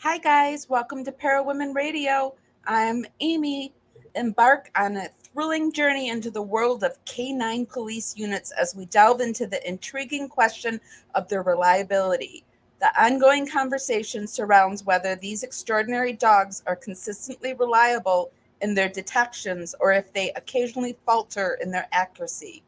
Hi, guys. Welcome to Para Women Radio. I'm Amy. Embark on a thrilling journey into the world of K9 police units as we delve into the intriguing question of their reliability. The ongoing conversation surrounds whether these extraordinary dogs are consistently reliable in their detections or if they occasionally falter in their accuracy.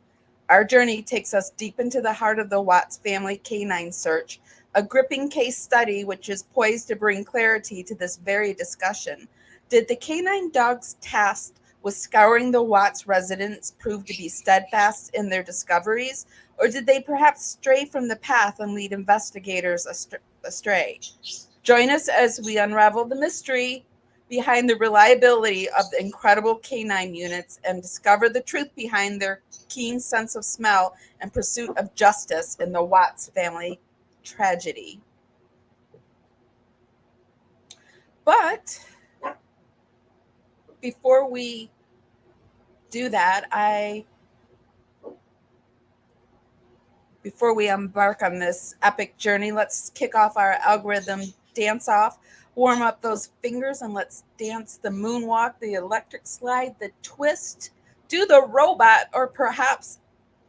Our journey takes us deep into the heart of the Watts family canine search, a gripping case study which is poised to bring clarity to this very discussion. Did the canine dogs tasked with scouring the Watts residence prove to be steadfast in their discoveries, or did they perhaps stray from the path and lead investigators astray? Join us as we unravel the mystery behind the reliability of the incredible canine units and discover the truth behind their keen sense of smell and pursuit of justice in the Watts family tragedy. But before we do that, before we embark on this epic journey, let's kick off our algorithm dance off. Warm up those fingers and let's dance the moonwalk, the electric slide, the twist, do the robot, or perhaps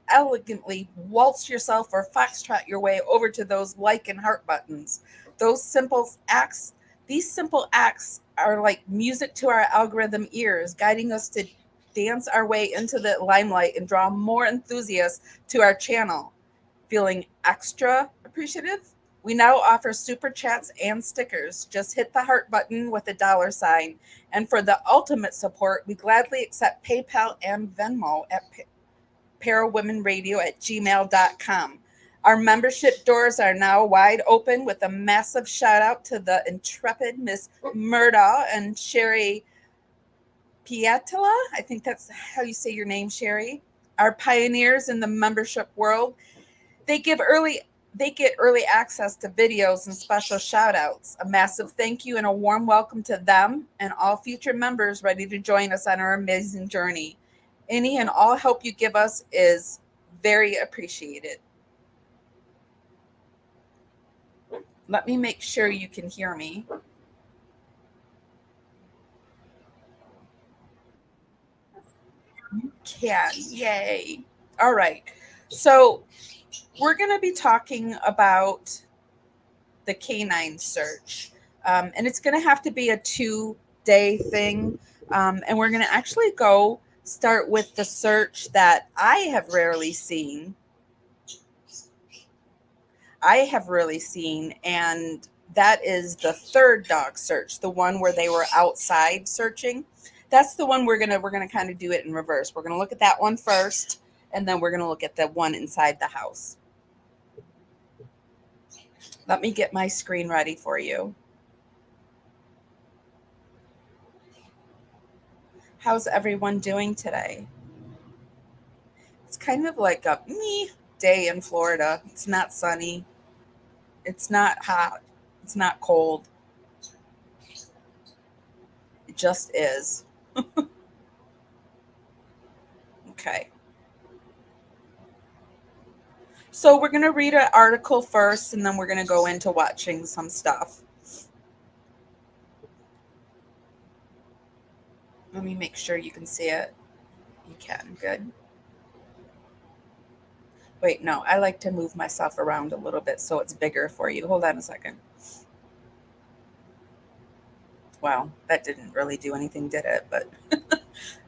elegantly waltz yourself or foxtrot your way over to those like and heart buttons. Those simple acts, these simple acts are like music to our algorithm ears, guiding us to dance our way into the limelight and draw more enthusiasts to our channel. Feeling extra appreciative? We now offer super chats and stickers. Just hit the heart button with a dollar sign. And for the ultimate support, we gladly accept PayPal and Venmo at parawomenradio at gmail.com. Our membership doors are now wide open with a massive shout out to the intrepid Miss Murda and Sherry Pietala. I think that's how you say your name, Sherry. Our pioneers in the membership world. They give early they get early access to videos and special shout outs. A massive thank you and a warm welcome to them and all future members ready to join us on our amazing journey. Any and all help you give us is very appreciated. Let me make sure you can hear me. Can. Yay. All right. So, we're going to be talking about the canine search. And it's going to have to be a 2-day thing. And we're going to actually go start with the search that I have really seen, and that is the third dog search, the one where they were outside searching. That's the one we're gonna kind of do it in reverse. We're gonna look at that one first, and then we're gonna look at the one inside the house. Let me get my screen ready for you. How's everyone doing today? It's kind of like a me day in Florida. It's not sunny. It's not hot. It's not cold. It just is. Okay. So we're going to read an article first, and then we're going to go into watching some stuff. Let me make sure you can see it. You can. Good. Wait, no, I like to move myself around a little bit so it's bigger for you. Hold on a second. Wow, that didn't really do anything, did it? But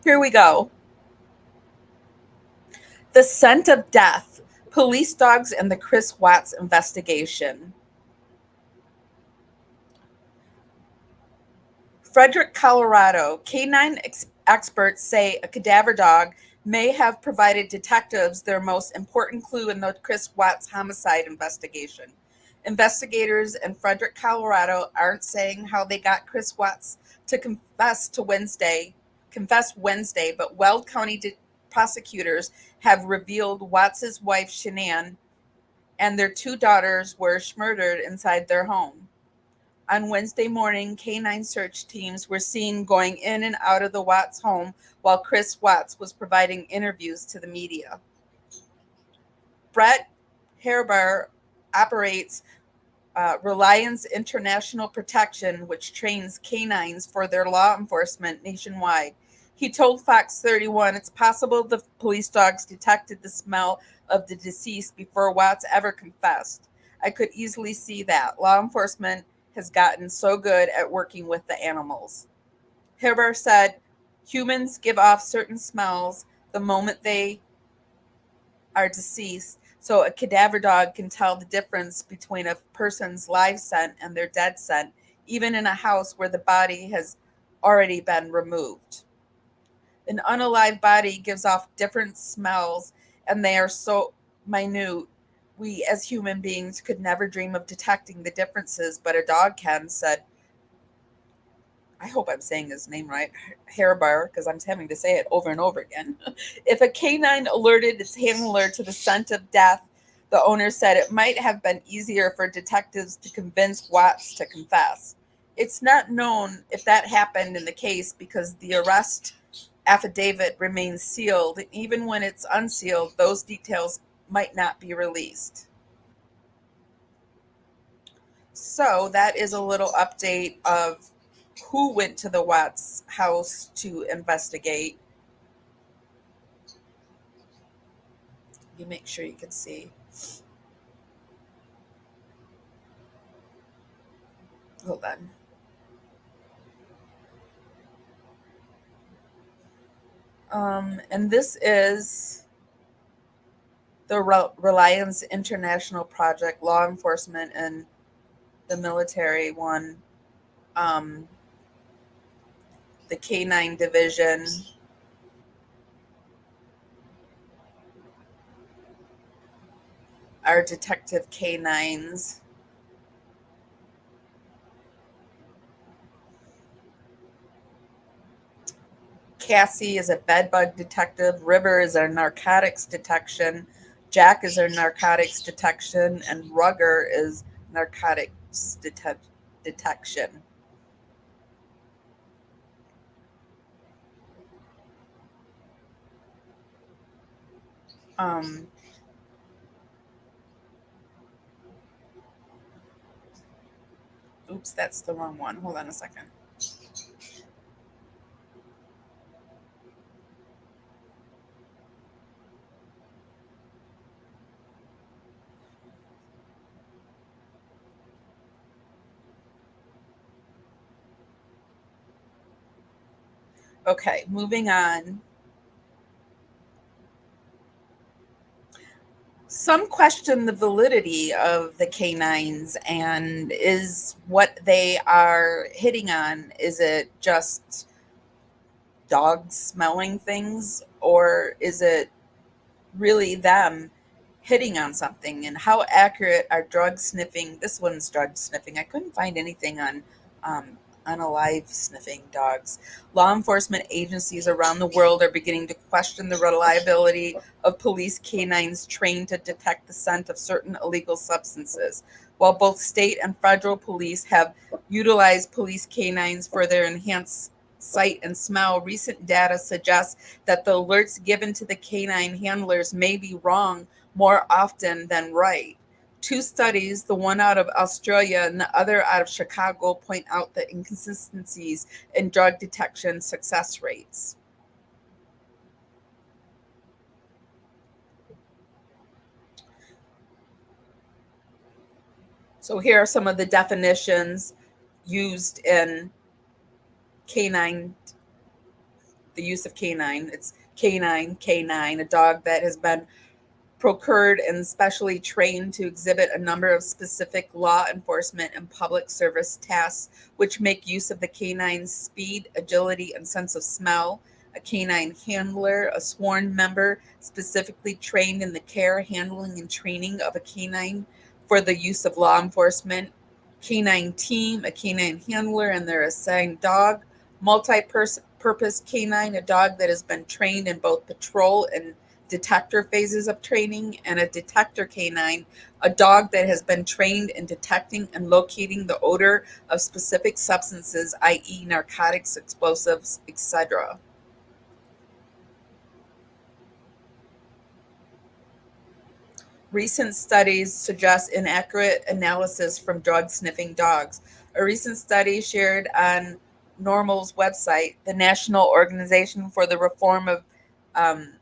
here we go. The Scent of Death, Police Dogs and the Chris Watts Investigation. Frederick, Colorado. Canine experts say a cadaver dog may have provided detectives their most important clue in the Chris Watts homicide investigation. Investigators in Frederick, Colorado aren't saying how they got Chris Watts to confess Wednesday, but Weld County prosecutors have revealed Watts's wife Shanann and their two daughters were murdered inside their home. On Wednesday morning, canine search teams were seen going in and out of the Watts home while Chris Watts was providing interviews to the media. Brett Herber operates Reliance International Protection, which trains canines for their law enforcement nationwide. He told Fox 31 it's possible the police dogs detected the smell of the deceased before Watts ever confessed. I could easily see that. Law enforcement has gotten so good at working with the animals. Herber said humans give off certain smells the moment they are deceased, so a cadaver dog can tell the difference between a person's live scent and their dead scent, even in a house where the body has already been removed. An unalive body gives off different smells, and they are so minute. We as human beings could never dream of detecting the differences, but a dog can, said, I hope I'm saying his name right, Hairbar, because I'm having to say it over and over again. If a canine alerted its handler to the scent of death, the owner said it might have been easier for detectives to convince Watts to confess. It's not known if that happened in the case because the arrest affidavit remains sealed. Even when it's unsealed, those details might not be released. So that is a little update of who went to the Watts house to investigate. You make sure you can see. Hold on. And this is the Reliance International Project, law enforcement and the military one, um, the K9 division. Our detective K9s. Cassie is a bedbug detective. River is our narcotics detection. Jack is our narcotics detection. And Rugger is narcotics detection. Um, oops, that's the wrong one. Hold on a second. Okay, moving on. Some question the validity of the canines and is what they are hitting on. Is it just dogs smelling things, or is it really them hitting on something? And how accurate are drug sniffing? This one's drug sniffing. I couldn't find anything um, on alive sniffing dogs. Law enforcement agencies around the world are beginning to question the reliability of police canines trained to detect the scent of certain illegal substances. While both state and federal police have utilized police canines for their enhanced sight and smell, recent data suggests that the alerts given to the canine handlers may be wrong more often than right. Two studies, the one out of Australia and the other out of Chicago, point out the inconsistencies in drug detection success rates. So here are some of the definitions used in canine, the use of canine. It's canine, K9, a dog that has been procured and specially trained to exhibit a number of specific law enforcement and public service tasks, which make use of the canine's speed, agility, and sense of smell. A canine handler, a sworn member specifically trained in the care, handling, and training of a canine for the use of law enforcement. Canine team, a canine handler, and their assigned dog. Multi-purpose canine, a dog that has been trained in both patrol and detector phases of training. And a detector canine, a dog that has been trained in detecting and locating the odor of specific substances, i.e., narcotics, explosives, etc. Recent studies suggest inaccurate analysis from drug sniffing dogs. A recent study shared on NORML's website, the National Organization for the Reform of um,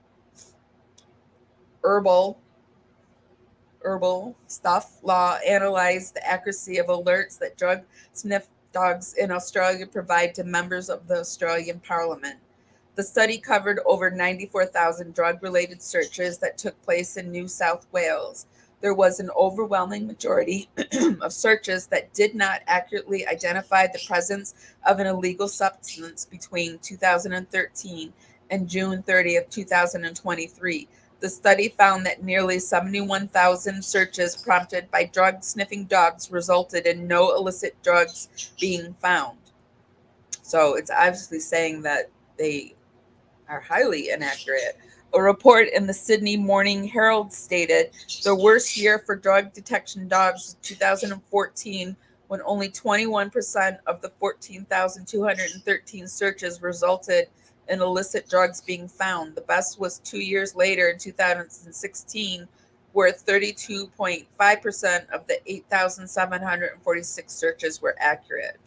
Herbal Stuff Law, analyzed the accuracy of alerts that drug sniff dogs in Australia provide to members of the Australian Parliament. The study covered over 94,000 drug related searches that took place in New South Wales. There was an overwhelming majority of searches that did not accurately identify the presence of an illegal substance between 2013 and June 30th, 2023. The study found that nearly 71,000 searches prompted by drug sniffing dogs resulted in no illicit drugs being found. So it's obviously saying that they are highly inaccurate. A report in the Sydney Morning Herald stated the worst year for drug detection dogs was 2014, when only 21% of the 14,213 searches resulted in illicit drugs being found. The best was 2 years later in 2016, where 32.5% of the 8,746 searches were accurate.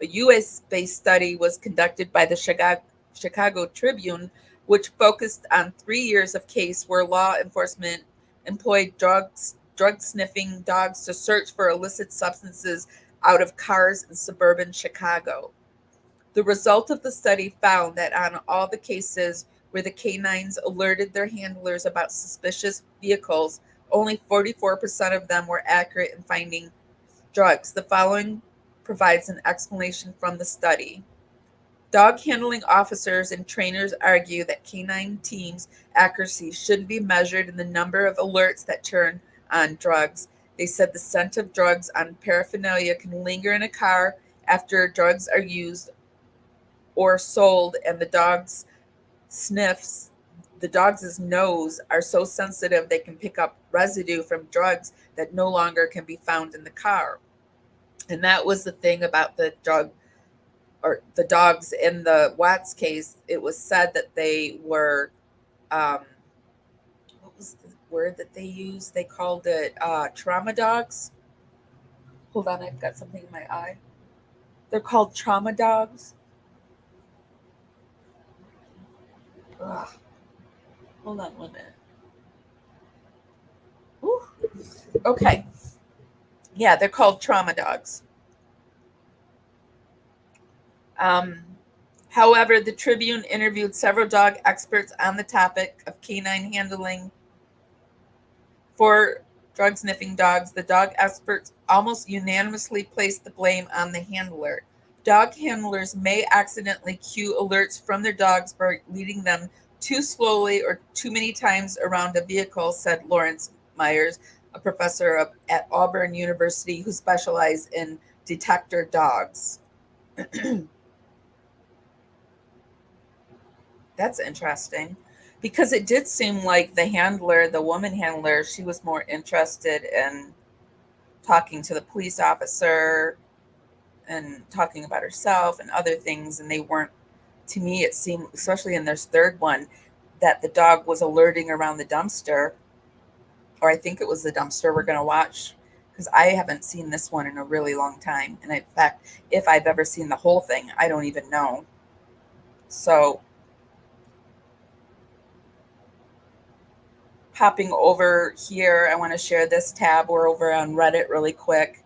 A US based study was conducted by the Chicago Tribune, which focused on 3 years of case where law enforcement employed drug sniffing dogs to search for illicit substances out of cars in suburban Chicago. The result of the study found that on all the cases where the canines alerted their handlers about suspicious vehicles, only 44% of them were accurate in finding drugs. The following provides an explanation from the study. Dog handling officers and trainers argue that canine teams' accuracy shouldn't be measured in the number of alerts that turn on drugs. They said the scent of drugs on paraphernalia can linger in a car after drugs are used or sold, and sniffs the dog's nose are so sensitive they can pick up residue from drugs that no longer can be found in the car. And that was the thing about the dogs in the Watts case. It was said that they were, um, what was the word that they used? They called it trauma dogs. Hold on, I've got something in my eye. They're called trauma dogs. Ugh. Hold on 1 minute. Whew. Okay. Yeah, they're called trauma dogs. Um, However, the Tribune interviewed several dog experts on the topic of canine handling for drug sniffing dogs. The dog experts almost unanimously placed the blame on the handler. Dog handlers may accidentally cue alerts from their dogs by leading them too slowly or too many times around a vehicle, said Lawrence Myers, a professor at Auburn University who specialized in detector dogs. That's interesting, because it did seem like the woman handler, she was more interested in talking to the police officer and talking about herself and other things. And they weren't, to me, it seemed, especially in this third one, that the dog was alerting around the dumpster, or I think it was the dumpster we're going to watch, because I haven't seen this one in a really long time. And in fact, if I've ever seen the whole thing, I don't even know. So popping over here, I want to share this tab. We're over on Reddit really quick.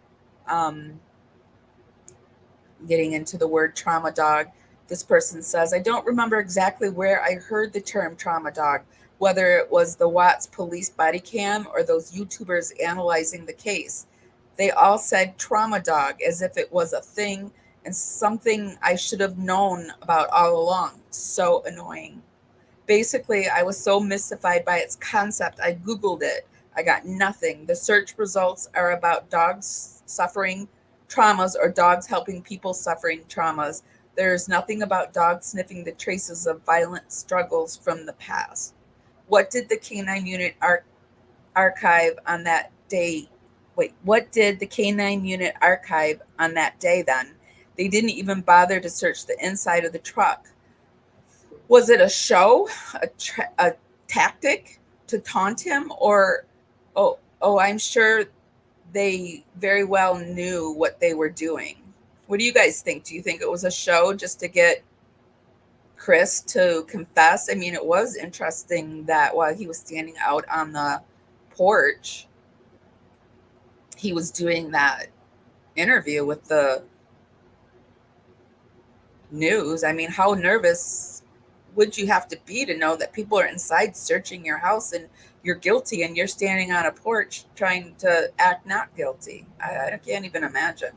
Getting into the word trauma dog. This person says, I don't remember exactly where I heard the term trauma dog, whether it was the Watts police body cam or those YouTubers analyzing the case. They all said trauma dog as if it was a thing and something I should have known about all along. So annoying. Basically, I was so mystified by its concept, I Googled it. I got nothing. The search results are about dogs suffering traumas or dogs helping people suffering traumas. There's nothing about dogs sniffing the traces of violent struggles from the past. What did the Canine Unit archive on that day? Wait, what did the Canine Unit archive on that day then? They didn't even bother to search the inside of the truck. Was it a show, a tactic to taunt him, or Oh, I'm sure they very well knew what they were doing. What do you guys think? Do you think it was a show just to get Chris to confess? I mean, it was interesting that while he was standing out on the porch, he was doing that interview with the news. I mean, how nervous would you have to be to know that people are inside searching your house and you're guilty and you're standing on a porch trying to act not guilty? I can't even imagine.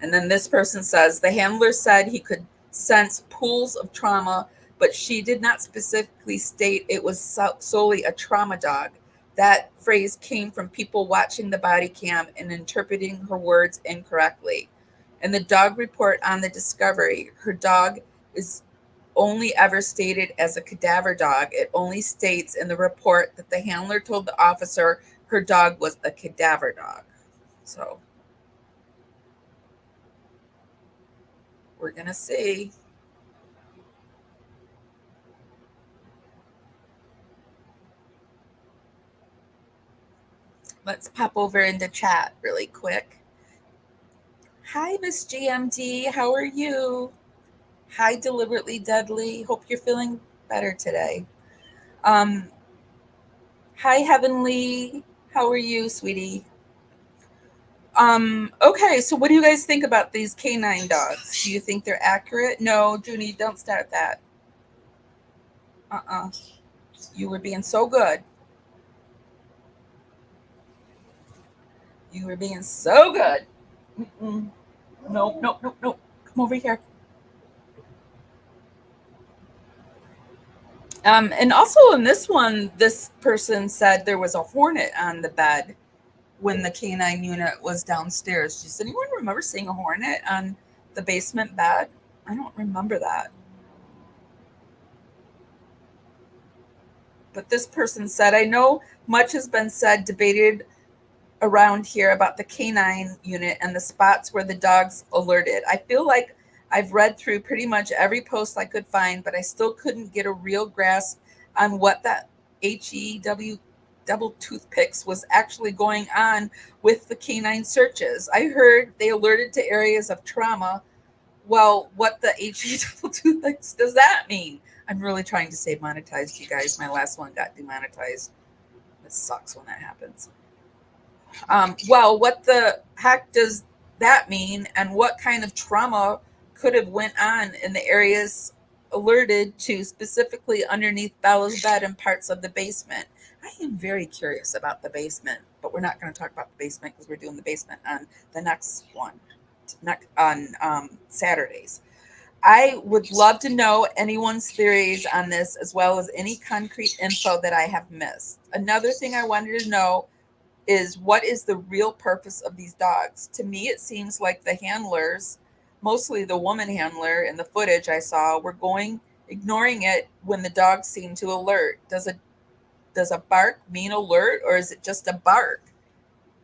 And then this person says the handler said he could sense pools of trauma, but she did not specifically state it was solely a trauma dog. That phrase came from people watching the body cam and interpreting her words incorrectly. In the dog report on the discovery, her dog is only ever stated as a cadaver dog. It only states in the report that the handler told the officer her dog was a cadaver dog. So we're going to see. Let's pop over into chat really quick. Hi, Miss GMD. How are you? Hi, Deliberately Deadly. Hope you're feeling better today. Um, Hi, Heavenly. How are you, sweetie? Okay, so what do you guys think about these canine dogs? Do you think they're accurate? No, Junie, don't start that. Uh-uh. You were being so good. You were being so good. Mm-mm. Nope, nope, nope, nope. Come over here. And also in this one, this person said there was a hornet on the bed when the canine unit was downstairs. Does anyone remember seeing a hornet on the basement bed? I don't remember that. But this person said, I know much has been said, debated around here about the canine unit and the spots where the dogs alerted. I feel like I've read through pretty much every post I could find, but I still couldn't get a real grasp on what that HEW double toothpicks was actually going on with the canine searches. I heard they alerted to areas of trauma. Well, what the HE double toothpicks does that mean? I'm really trying to stay monetized, you guys. My last one got demonetized. It sucks when that happens. Well, what the heck does that mean, and what kind of trauma could have went on in the areas alerted to, specifically underneath Bella's bed and parts of the basement? I am very curious about the basement, but we're not going to talk about the basement because we're doing the basement on the next one, next on Saturdays. I would love to know anyone's theories on this, as well as any concrete info that I have missed. Another thing I wanted to know is, what is the real purpose of these dogs? To me, it seems like the handlers, mostly the woman handler in the footage I saw, were ignoring it when the dogs seemed to alert. Does a bark mean alert, or is it just a bark?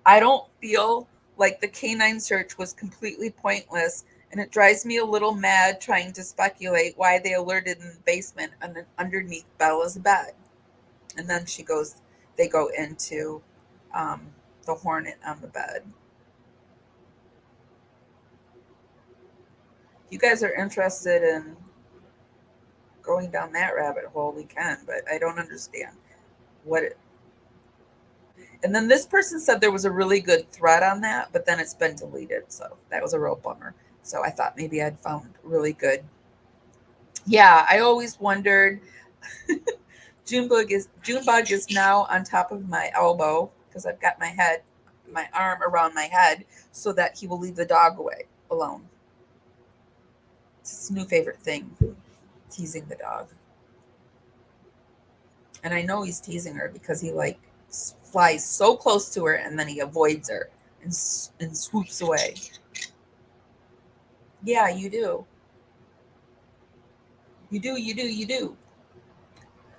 I don't feel like the canine search was completely pointless, and it drives me a little mad trying to speculate why they alerted in the basement underneath Bella's bed. And then they go into um, the hornet on the bed. If you guys are interested in going down that rabbit hole, we can, but I don't understand what it. And then this person said there was a really good thread on that, but then it's been deleted. So that was a real bummer. So I thought maybe I'd found really good. Yeah, I always wondered. Junebug is now on top of my elbow because I've got my arm around my head so that he will leave the dog away alone. It's his new favorite thing, teasing the dog. And I know he's teasing her because he flies so close to her and then he avoids her and swoops away. Yeah, you do. You do, you do, you do.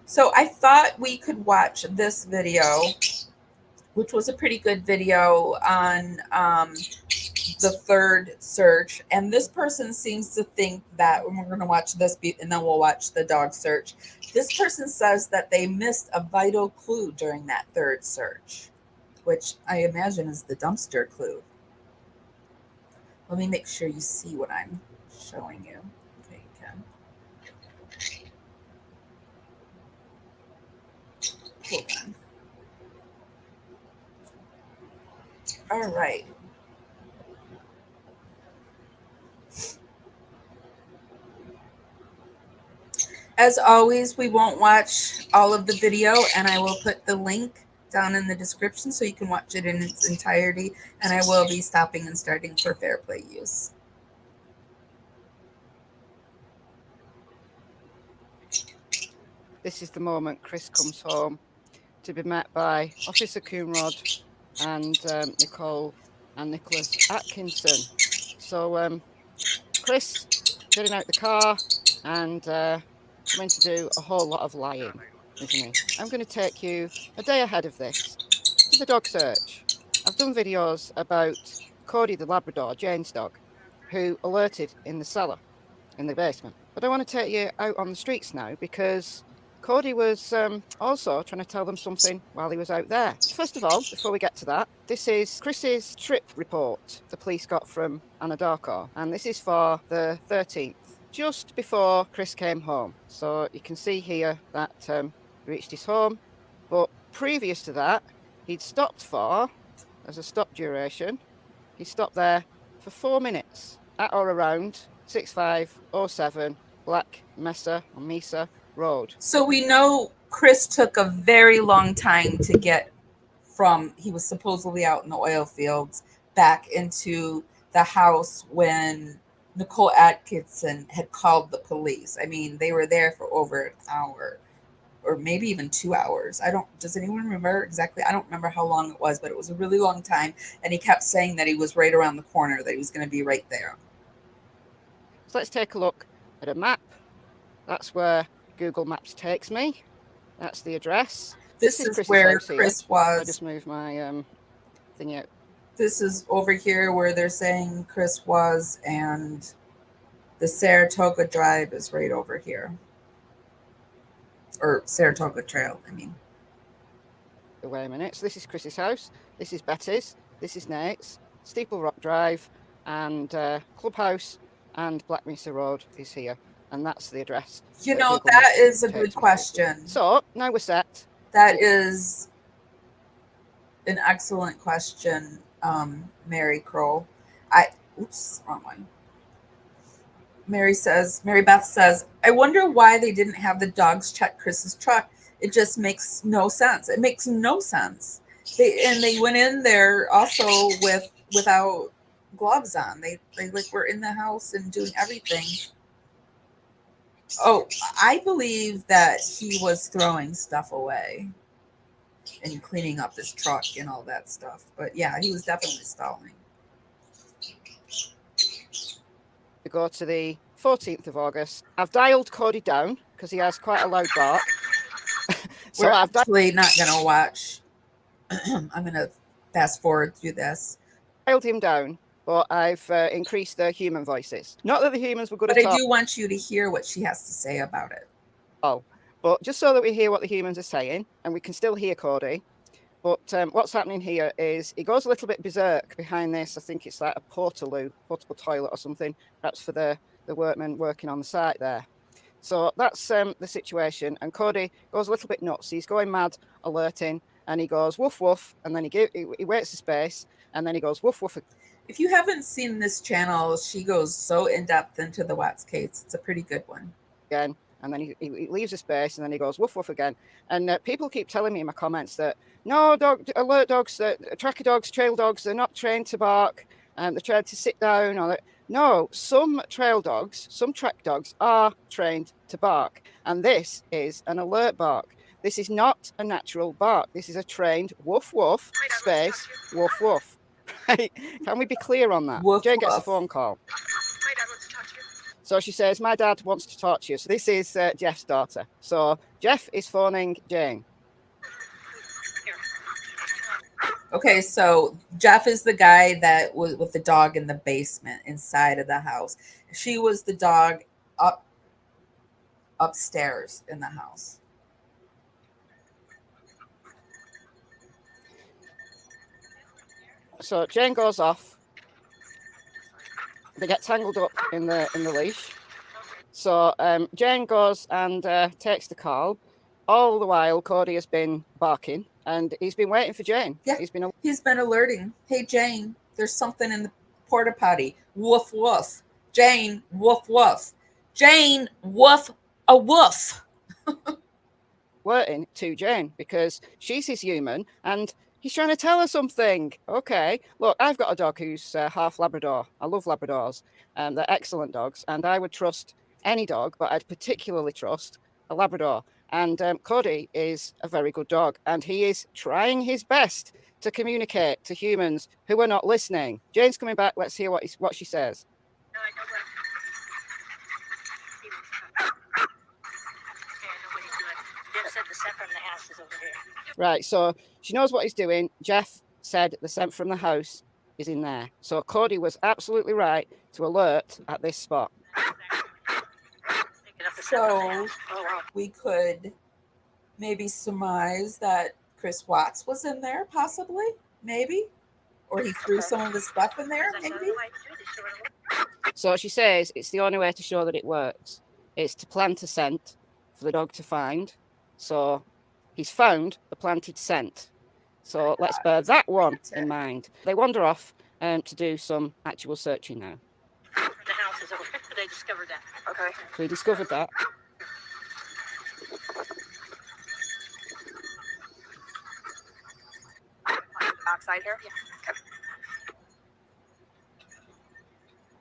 So I thought we could watch this video, which was a pretty good video on the third search, and this person seems to think that we're going to watch this and then we'll watch the dog search. This person says that they missed a vital clue during that third search, which I imagine is the dumpster clue. Let me make sure you see what I'm showing you. Okay, you can. Hold on. All right. As always, we won't watch all of the video, and I will put the link down in the description so you can watch it in its entirety, and I will be stopping and starting for fair play use. This is the moment Chris comes home to be met by Officer Coonrod and Nicole and Nicholas Atkinson. So Chris getting out the car and coming to do a whole lot of lying, isn't he? I'm going to take you a day ahead of this to the dog search. I've done videos about Cody the Labrador, Jane's dog, who alerted in the cellar, in the basement. But I want to take you out on the streets now because Cody was also trying to tell them something while he was out there. First of all, before we get to that, this is Chris's trip report the police got from Anadarko, and this is for the 13th, just before Chris came home. So you can see here that he reached his home, but previous to that, he'd stopped for, as a stop duration, he stopped there for 4 minutes at or around 6507 Black Mesa or Mesa Road. So we know Chris took a very long time to get from, he was supposedly out in the oil fields, back into the house when Nicole Atkinson had called the police. I mean, they were there for over an hour or maybe even 2 hours. Does anyone remember exactly? I don't remember how long it was, but it was a really long time. And he kept saying that he was right around the corner, that he was going to be right there. So let's take a look at a map. That's where Google Maps takes me. That's the address. This is where Chris was. I'll just move my thing out. This is over here where they're saying Chris was, and the Saratoga Drive is right over here. Or Saratoga Trail, I mean. Wait a minute. So this is Chris's house. This is Betty's. This is Nate's. Steeple Rock Drive and Clubhouse and Black Mesa Road is here. And that's the address. You know, that is a good question. So now we're set. That is an excellent question, Mary Kroll. Oops, wrong one. Mary Beth says, I wonder why they didn't have the dogs check Chris's truck. It just makes no sense. It makes no sense. They went in there also without gloves on. They like were in the house and doing everything. Oh, I believe that he was throwing stuff away and cleaning up his truck and all that stuff. But yeah, he was definitely stalling. We go to the 14th of August. I've dialed Cody down because he has quite a loud bark. So we're actually not going to watch. I'm going to fast forward through this. Dialed him down. But I've increased the human voices. Not that the humans were good at talking. But I do want you to hear what she has to say about it. Oh, but just so that we hear what the humans are saying, and we can still hear Cody. But what's happening here is he goes a little bit berserk behind this. I think it's like a portable toilet or something, perhaps for the workmen working on the site there. So that's the situation. And Cody goes a little bit nuts. He's going mad, alerting, and he goes woof woof, and then he waits a space, and then he goes woof woof. If you haven't seen this channel, she goes so in-depth into the Watts case. It's a pretty good one. Again, and then he leaves a space, and then he goes woof woof again. And people keep telling me in my comments that, no, alert dogs, tracker dogs, trail dogs, they're not trained to bark, and they're trained to sit down. No, some trail dogs, some track dogs are trained to bark. And this is an alert bark. This is not a natural bark. This is a trained woof woof, space, woof woof. Right? Can we be clear on that? Woof, Jane gets woof. a phone call. My dad wants to talk to you. So she says, my dad wants to talk to you. So this is Jeff's daughter. So Jeff is phoning Jane. Here. Okay, so Jeff is the guy that was with the dog in the basement inside of the house. She was the dog upstairs in the house. So Jane goes off. They get tangled up in the leash. So Jane goes and takes the call. All the while, Cody has been barking, and he's been waiting for Jane. Yeah, he's been alerting. Hey, Jane, there's something in the porta potty. Woof, woof. Jane, woof, woof. Jane, woof, a woof. Alerting to Jane because she's his human, and he's trying to tell her something. Okay, look, I've got a dog who's half Labrador. I love Labradors. They're excellent dogs, and I would trust any dog, but I'd particularly trust a Labrador. And Cody is a very good dog, and he is trying his best to communicate to humans who are not listening. Jane's coming back. Let's hear what she says. No, I know what. Jeff said the scent from the house is over here. Right, so she knows what he's doing. Jeff said the scent from the house is in there. So Cody was absolutely right to alert at this spot. So we could maybe surmise that Chris Watts was in there, possibly, maybe, or he threw some of his stuff in there, maybe. So she says it's the only way to show that it works. It's to plant a scent for the dog to find. So he's found the planted scent. So let's bear that one in mind. They wander off to do some actual searching now. The house is over. They discovered that. Okay. So we discovered that. Outside here? Yeah.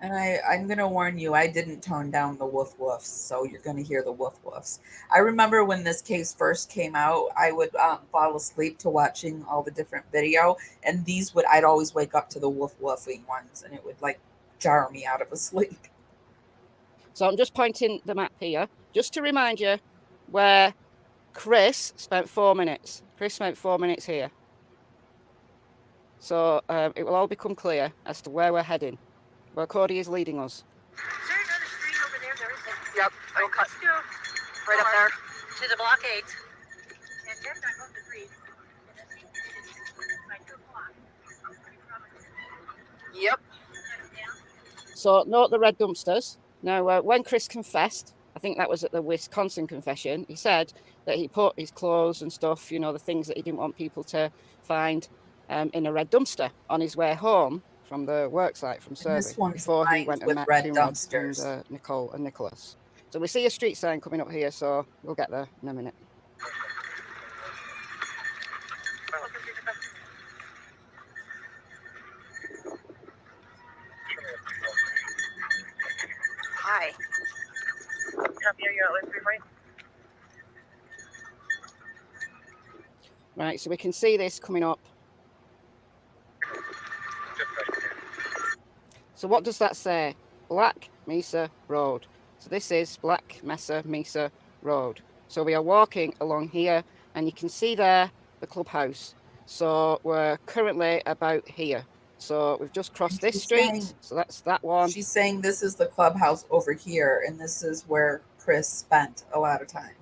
And I'm going to warn you, I didn't tone down the woof woofs, so you're going to hear the woof woofs. I remember when this case first came out, I would fall asleep to watching all the different video, and I'd always wake up to the woof woofing ones, and it would like jar me out of a sleep. So I'm just pointing the map here, just to remind you where Chris spent 4 minutes. Chris spent 4 minutes here. So it will all become clear as to where we're heading, where Cody is leading us. Is there another street over there? There is. Yep, Right, cut let's go right up there. to the block 8. And Jeff's not going to agree. By 2 o'clock. Yep. So note the red dumpsters. Now, when Chris confessed, I think that was at the Wisconsin confession, he said that he put his clothes and stuff, you know, the things that he didn't want people to find in a red dumpster on his way home from the worksite from service before he went and met Coonrod and Nicole and Nicholas. So we see a street sign coming up here, so we'll get there in a minute. Hi. Right, so we can see this coming up. So what does that say? Black Mesa Road. So this is Black Mesa Road. So we are walking along here, and you can see there the clubhouse. So we're currently about here. So we've just crossed this street. So that's that one. She's saying this is the clubhouse over here, and this is where Chris spent a lot of time.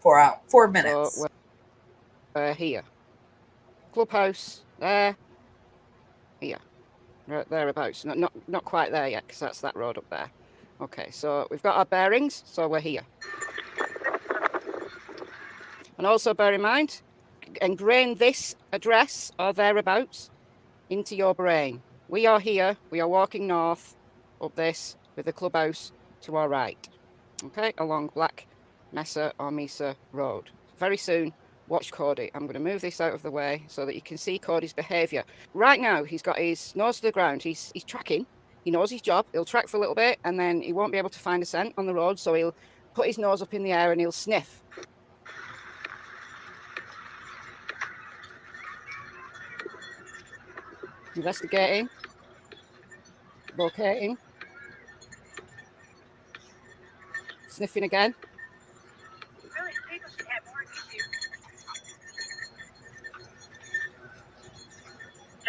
4 minutes. So we're here. Clubhouse there. Here. Right thereabouts. Not quite there yet, because that's that road up there. Okay, so we've got our bearings, so we're here. And also bear in mind, ingrain this address or thereabouts into your brain. We are here, we are walking north up this with the clubhouse to our right. Okay, along Black Mesa or Mesa Road. Very soon, watch Cody. I'm going to move this out of the way so that you can see Cody's behaviour. Right now, he's got his nose to the ground. He's tracking. He knows his job. He'll track for a little bit, and then he won't be able to find a scent on the road, so he'll put his nose up in the air and he'll sniff. Investigating. Locating. Sniffing again. Really, people should have more issues.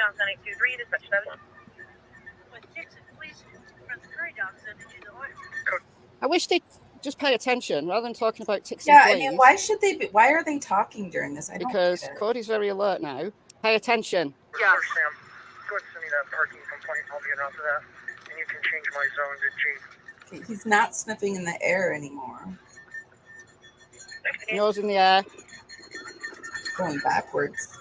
Johnson 823, dispatch 7. With Dixon Police from the Prairie Dogs under the order. I wish they'd just pay attention rather than talking about ticks Yeah, and I mean, fleas. why should they be? Why are they talking during this? I don't Because get it. Cody's very alert now. Pay attention. Yes. Sam, go ahead and send me that parking complaint. I'll get onto that. And you can change my zone to G. Okay, he's not sniffing in the air anymore. Nose in the air. Going backwards.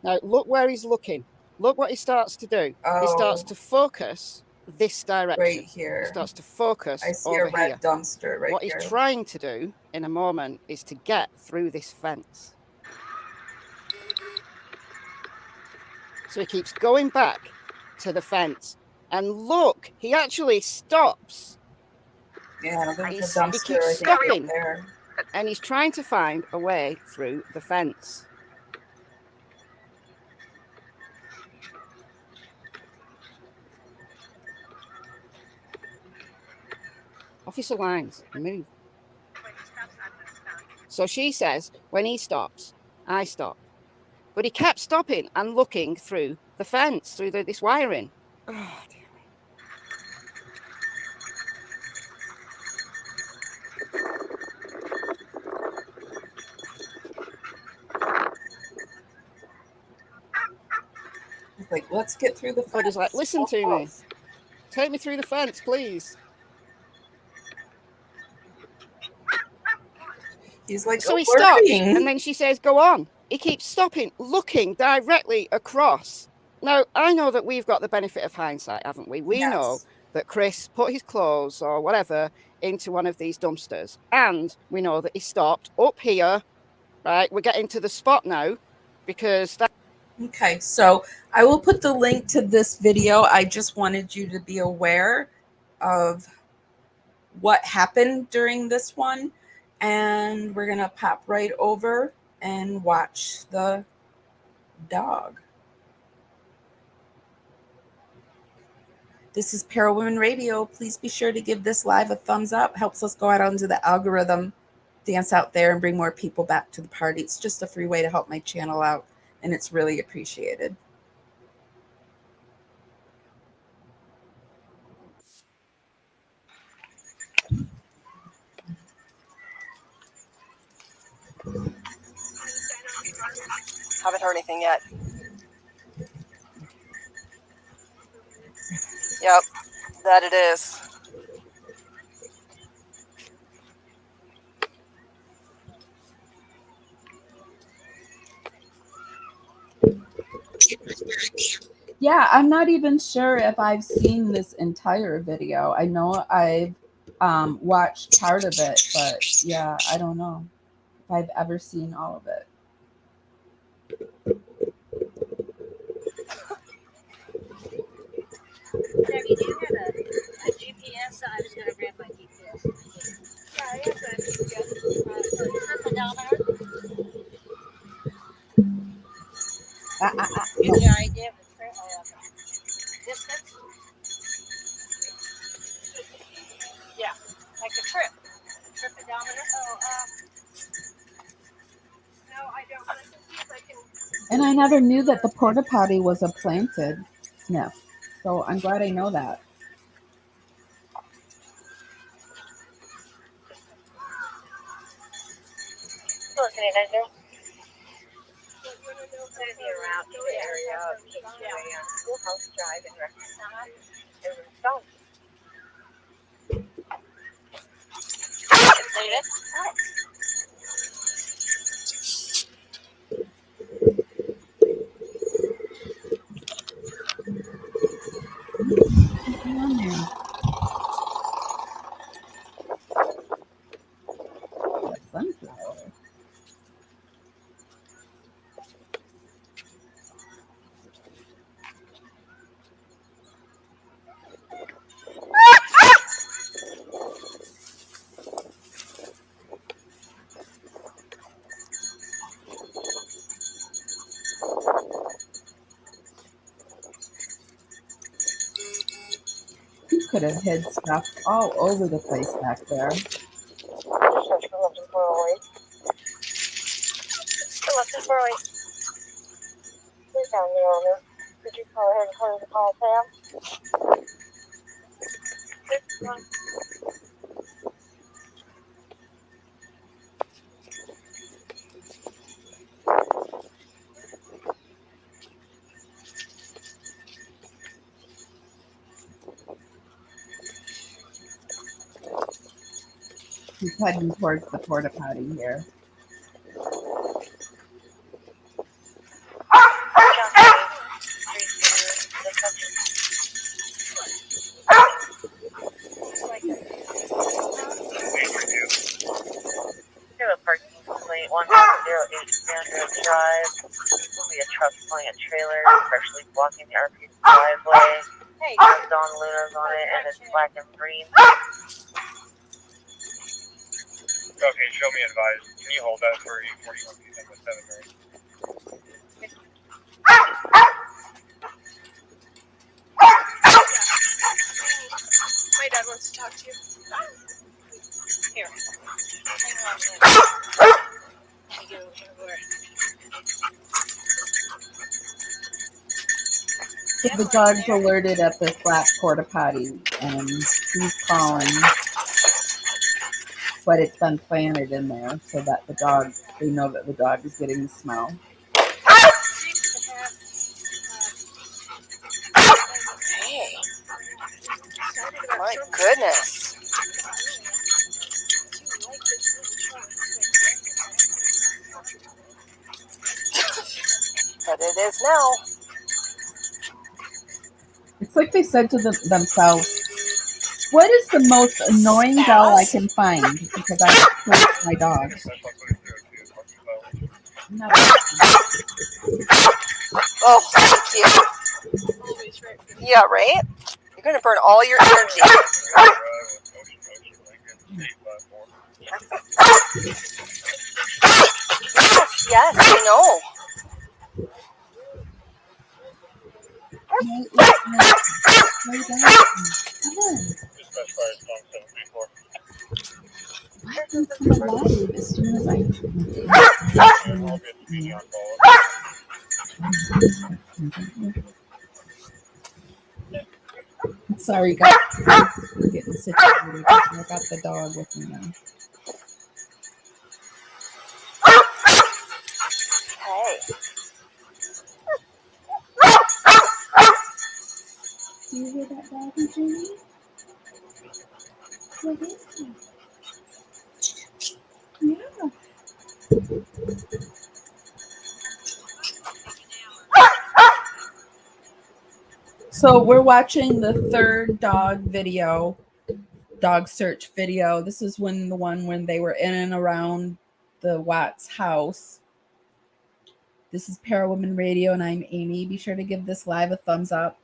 Now look where he's looking. Look what he starts to do. He starts Oh, to focus this direction. right He here. starts to focus I see over a red here. dumpster right What here. he's trying to do in a moment is to get through this fence. So he keeps going back to the fence. And look, he actually stops. Yeah, there's He's- a he dumpster keeps I think, right stopping. there. And he's trying to find a way through the fence. Officer Lines, move. When he stops, I'm going to stop. So she says, when he stops, I stop. But he kept stopping and looking through the fence, through this wiring. Oh, dear. He's like, let's get through the fence. Cody's like, listen to me. Take me through the fence, please. He's like, So he stops, alerting. and then she says, go on. He keeps stopping, looking directly across. Now, I know that we've got the benefit of hindsight, haven't we? We know Yes. that Chris put his clothes or whatever into one of these dumpsters. And we know that he stopped up here, right? We're getting to the spot now because that. Okay, so I will put the link to this video. I just wanted you to be aware of what happened during this one. And we're going to pop right over and watch the dog. This is Parawomen Radio. Please be sure to give this live a thumbs up. Helps us go out onto the algorithm, dance out there, and bring more people back to the party. It's just a free way to help my channel out, and it's really appreciated. Haven't heard anything yet. Yep, that it is. Yeah, I'm not even sure if I've seen this entire video. I know I've watched part of it, but yeah, I don't know if I've ever seen all of it. Debbie, do you have a GPS? I was going to grab my GPS. Yeah, I have a GPS. For trip odometer. You have any idea of the trip distance? Yeah, like a trip. Trip odometer. Oh, no, I don't. Let's see if I can. And I never knew that the porta potty was a planted sniff. So I'm glad I know that. Looking at it. Going to be around the area of Kingsway on Schoolhouse Drive in Everett Stone. David? Sunflower. He could have hid stuff all over the place back there. Still looking for Roy. Still looking for Roy. We found the owner. Could you call ahead and call Pam? He's heading towards the porta potty here. Parking complaint 108 Sandra Drive. Will be a truck pulling a trailer, partially blocking the RP driveway. Hey, Don Luna's on it, and it's black and green. Okay, show me advised. Can you hold that for 41 feet with 7 right? My dad wants to talk to you. Here. Hang on a minute. I go over. So the dog's alerted at this black porta potty, and he's calling, but it's been planted in there so that they know that the dog is getting the smell. Hey. My goodness. But it is now. It's like they said to themselves, what is the most annoying bell I can find? Because I hate my dog. Oh, thank you. Yeah, right? You're going to burn all your energy. Yes, I know. As soon as Sorry, guys. I'm getting situated. I got the dog with me now. Hey. Do you hear that doggy, Jimmy? What is it? Yeah. So we're watching the third dog search video. This is the one when they were in and around the Watts house. This is Parawoman Radio, and I'm Amy. Be sure to give this live a thumbs up.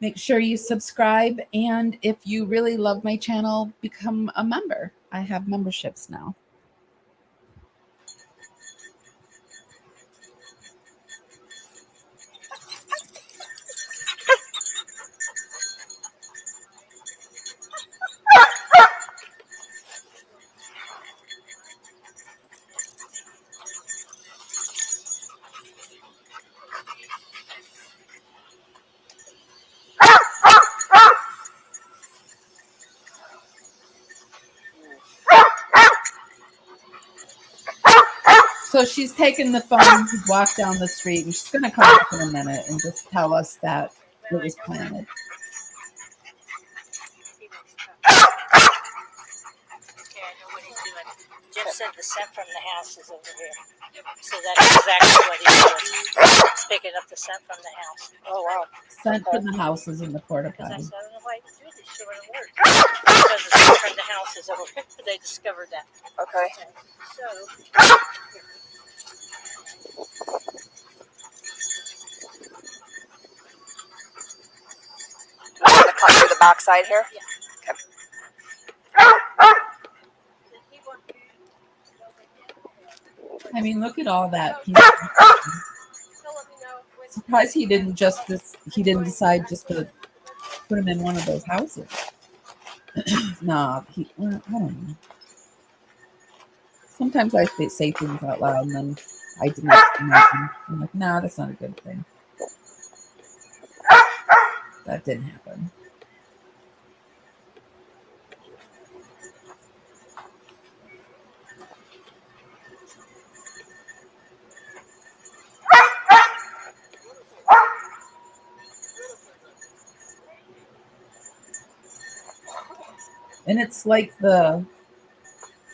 Make sure you subscribe, and if you really love my channel, become a member. I have memberships now. So she's taking the phone to walk down the street, and she's going to come up in a minute and just tell us that it was planted. Jeff said the scent from the house is over here. So that's exactly what he's doing. He's picking up the scent from the house. Oh, wow. Scent from the house is in the porta Because I potty. said, I don't know why you do this. She wouldn't work. Because the scent from the house is over here. They discovered that. Okay. So, I'm going to cut through the backside here. yeah. Okay. I mean, look at all that. Surprised he didn't decide just to put him in one of those houses. Nah, I don't know. Sometimes I say things out loud and then I deny them. I'm like, nah, that's not a good thing. That didn't happen. And it's like the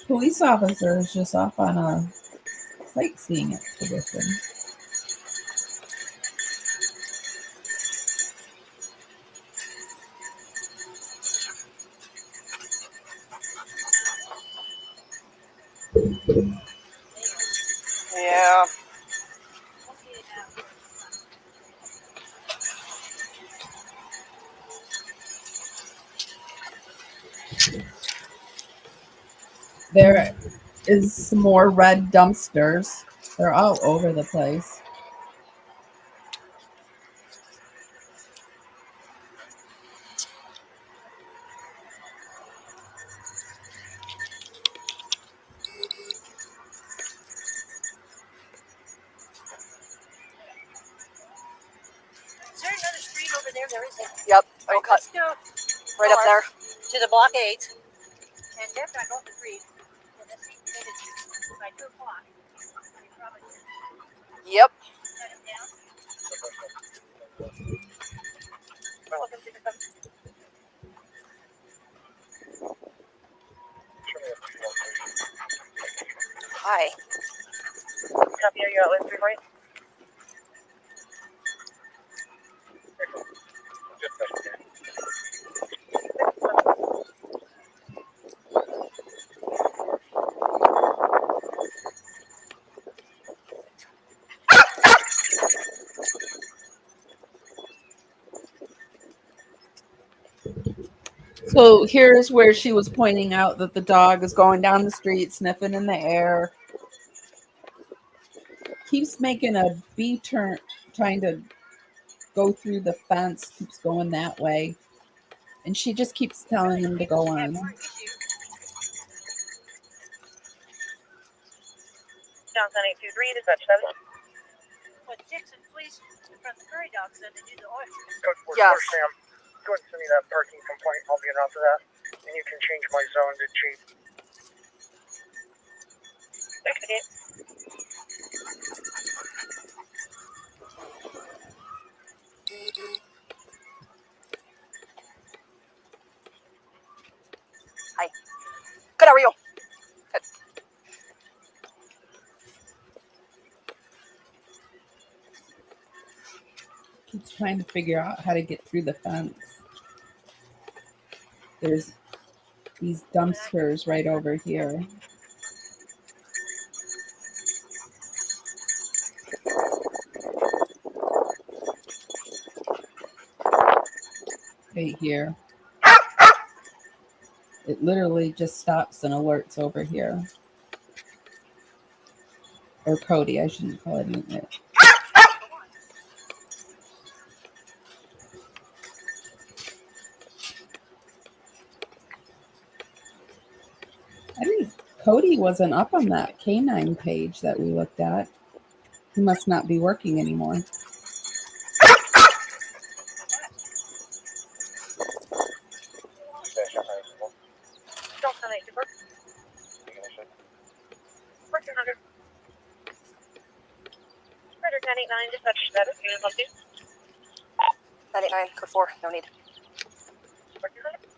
police officer is just off on a sightseeing expedition. Yeah. There is some more red dumpsters. They're all over the place. Is there another street over there? There isn't. Yep. Right, I'll cut let's go right up there. to the block 8. And Deb's not going to 3. And let's see, maybe by 2 o'clock. We probably Yep. shut it down. We're looking to the Hi. Copy, are you out with 3 right? So here's where she was pointing out that the dog is going down the street, sniffing in the air, keeps making a B turn, trying to go through the fence, keeps going that way. And she just keeps telling him to go on. Johnson 823, dispatch 7. But Dixon Police from the Prairie Dogs said they do the oil. Code 4, Yes. Sam. Go ahead and send me that parking complaint. I'll be around for that. And you can change my zone to G. Thanks, Dave. Good. How are you? Good. Keeps trying to figure out how to get through the fence. There's these dumpsters right over here. Right here. It literally just stops and alerts over here. Or Cody, I shouldn't call it it. Cody wasn't up on that K9 page that we looked at. He must not be working anymore. Johnson 824. 1400. Roger, 989, dispatch status. Unit 12. 989. Code 4. No need. 1400.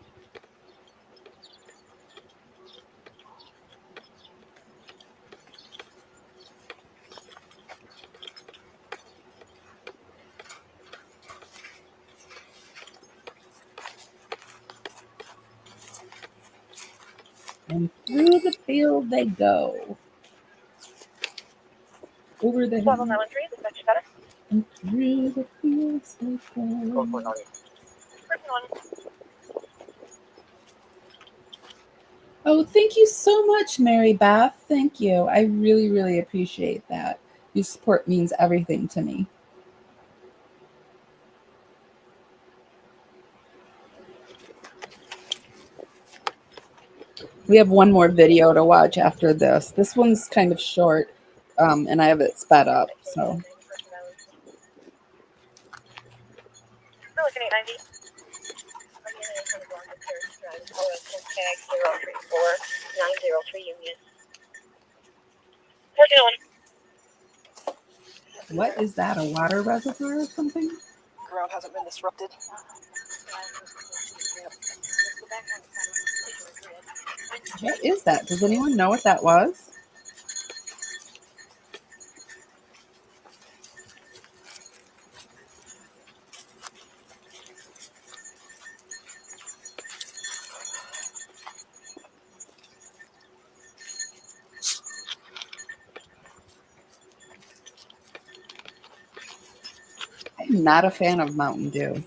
And through the field they go. Over the hill. 113, dispatch status. And through the fields they go. 1400. Oh, thank you so much, Mary Beth. Thank you. I really, really appreciate that. Your support means everything to me. We have one more video to watch after this. This one's kind of short, and I have it sped up. So Really Parking 890. Tag 034 Union. Parking 1. What is that? A water reservoir or something? Ground hasn't been disrupted. What is that? Does anyone know what that was? I'm not a fan of Mountain Dew.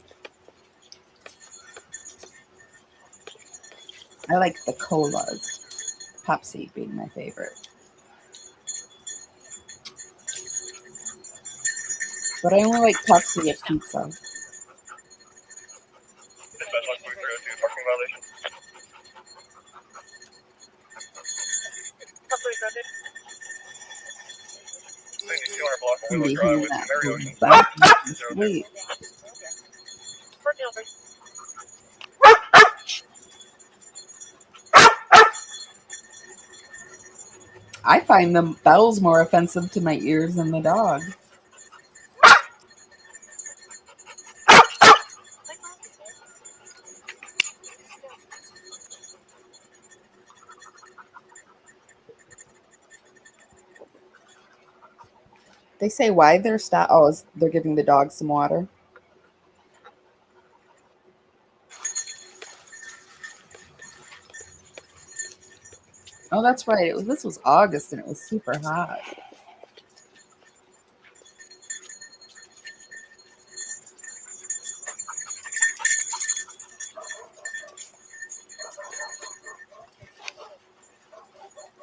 I like the colas. Pepsi being my favorite. But I only like Pepsi at pizza. I'm be hearing that food back in sleep. I find the bells more offensive to my ears than the dog. They say why they're they're giving the dog some water. Oh, that's right. This was August and it was super hot.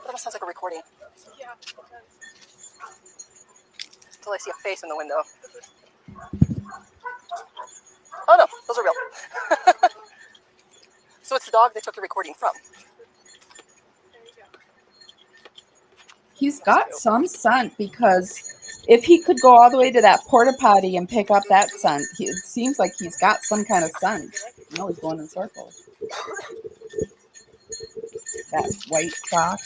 That almost sounds like a recording. Yeah. Until I see a face in the window. Oh no, those are real. So it's the dog they took the recording from. He's got some scent because if he could go all the way to that porta potty and pick up that scent, it seems like he's got some kind of scent. No, he's going in circles. That white chalk.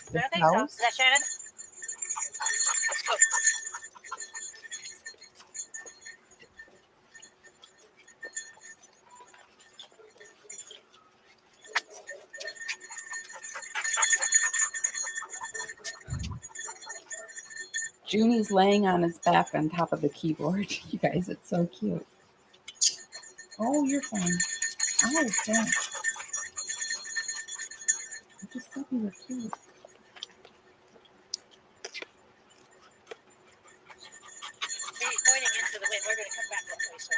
I don't think so. Is that Shannon? Junie's laying on his back on top of the keyboard. You guys, it's so cute. Oh, you're fine. Oh, yeah. I just thought you were cute. He's pointing into the wind. We're going to come back that way, so.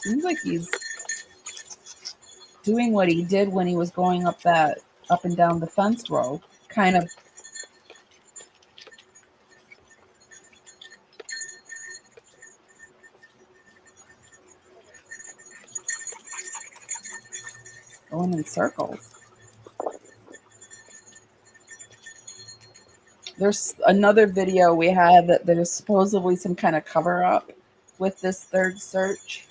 Seems like he's doing what he did when he was going up and down the fence row. Kind of going in circles. There's another video we had that there's supposedly some kind of cover up with this third search.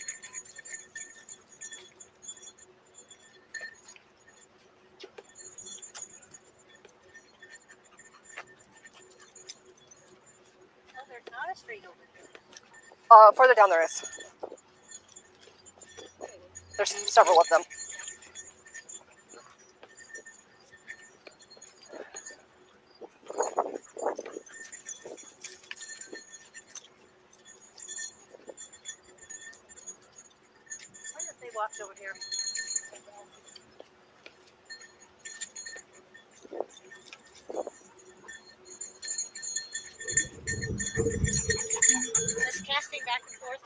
Oh, there's not a street over there. Further down there is. There's several of them. I wonder if they walked over here. This casting back and forth.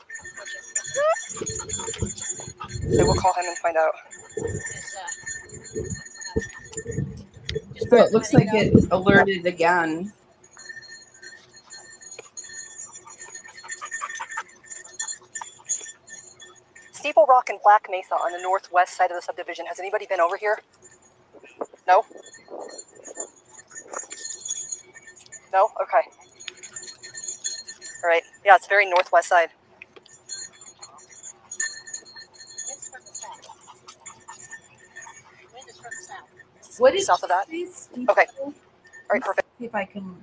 They will call him and find out. So it looks like it alerted again. Steeple Rock and Black Mesa on the northwest side of the subdivision. Has anybody been over here? No? No? Okay. All right. Yeah, it's very northwest side. It's from the south. Wind is from the south. What did South of that? you say? Okay. All right, perfect. See if I can.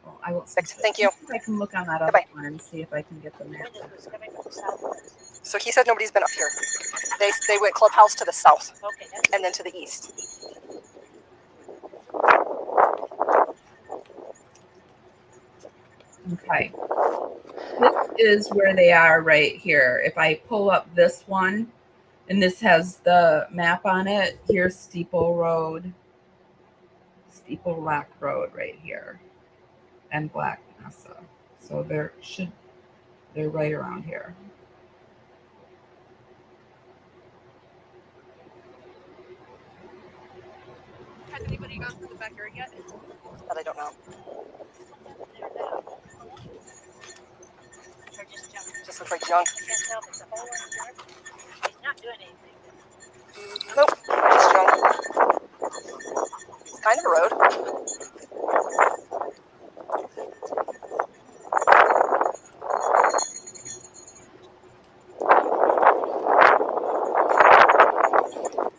Well, I will. Perfect. Thank you. See if I can look on that other Bye-bye. one and see if I can get the map. Wind is coming from the southwest. So he said nobody's been up here. They went clubhouse to the south Okay, that's and then to the east. Okay. This is where they are right here. If I pull up this one, and this has the map on it, here's Steeple Road, Steeple Black Road right here, and Black Mesa. So they're right around here. Has anybody gone through the backyard yet? That I don't know. Or just junk? Just looks like junk. I can't tell if it's a hole in the yard. He's not doing anything. Nope, just junk. It's kind of a road.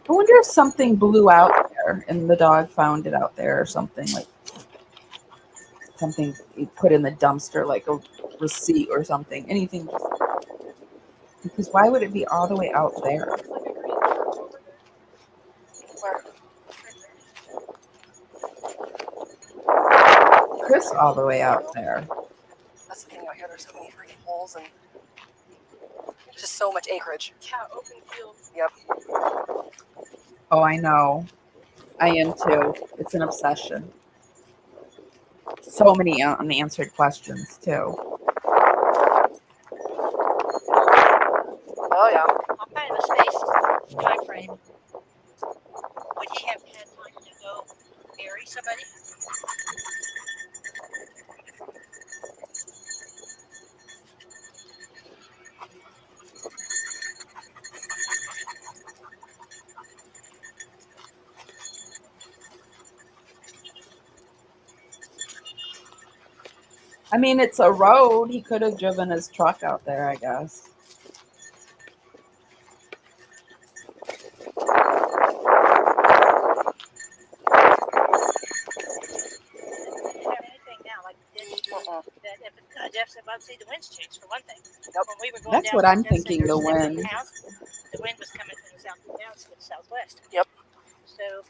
I wonder if something blew out there and the dog found it out there or something, like something you put in the dumpster, like a receipt or something. Anything. Because why would it be all the way out there? Where? Chris all the way out there. That's the thing out here. There's so many freaking holes and just so much acreage. Yeah, open fields. Yep. Oh, I know. I am too. It's an obsession. So many unanswered questions too. Oh yeah. What kind of a space time frame would he have had time to go marry somebody? I mean, it's a road. He could have driven his truck out there, I guess. Jeff said, well, see, the wind's changed for one thing. Yep. When we were going That's down what I'm Jeff said thinking, there's the 70 wind. house, the wind was coming from the south down to the southwest. Yep. So,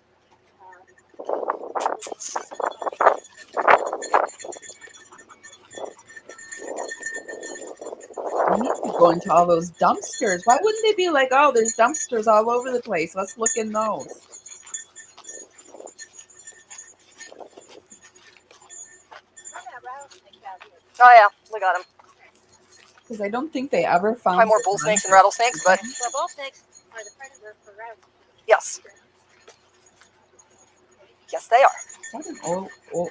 We need to go into all those dumpsters. Why wouldn't they be like, oh, there's dumpsters all over the place. Let's look in those. Oh yeah, we got him. Because I don't think they ever found Probably more bull snakes and rattlesnakes, but well, bull snakes are the predator for rattlesnakes. yes. Yes, they are. Is that an oil field?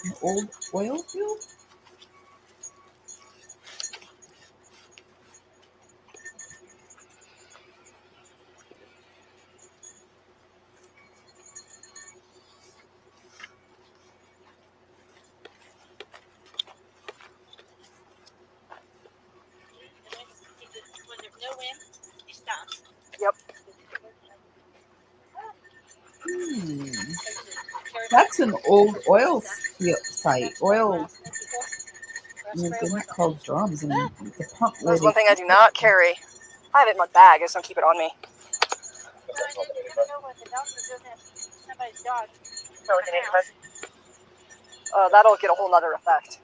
An old oil field? When there's no wind, he stops. Yep. That's an old oil field site. Oil. They're not called drums. And the pump. There's one thing I do not carry. I have it in my bag. I just don't keep it on me. Somebody's dog. That'll get a whole nother effect.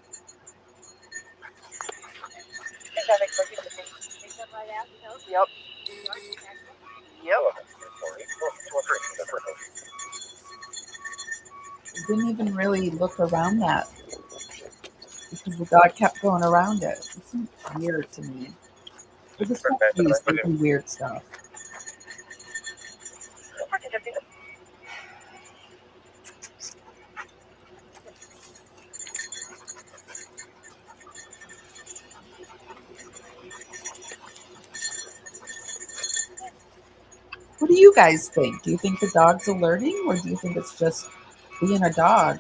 Yep. Yep. Didn't even really look around that because the dog kept going around it. It seems weird to me. But this movies, they do weird stuff. What do you guys think? Do you think the dog's alerting, or do you think it's just being a dog?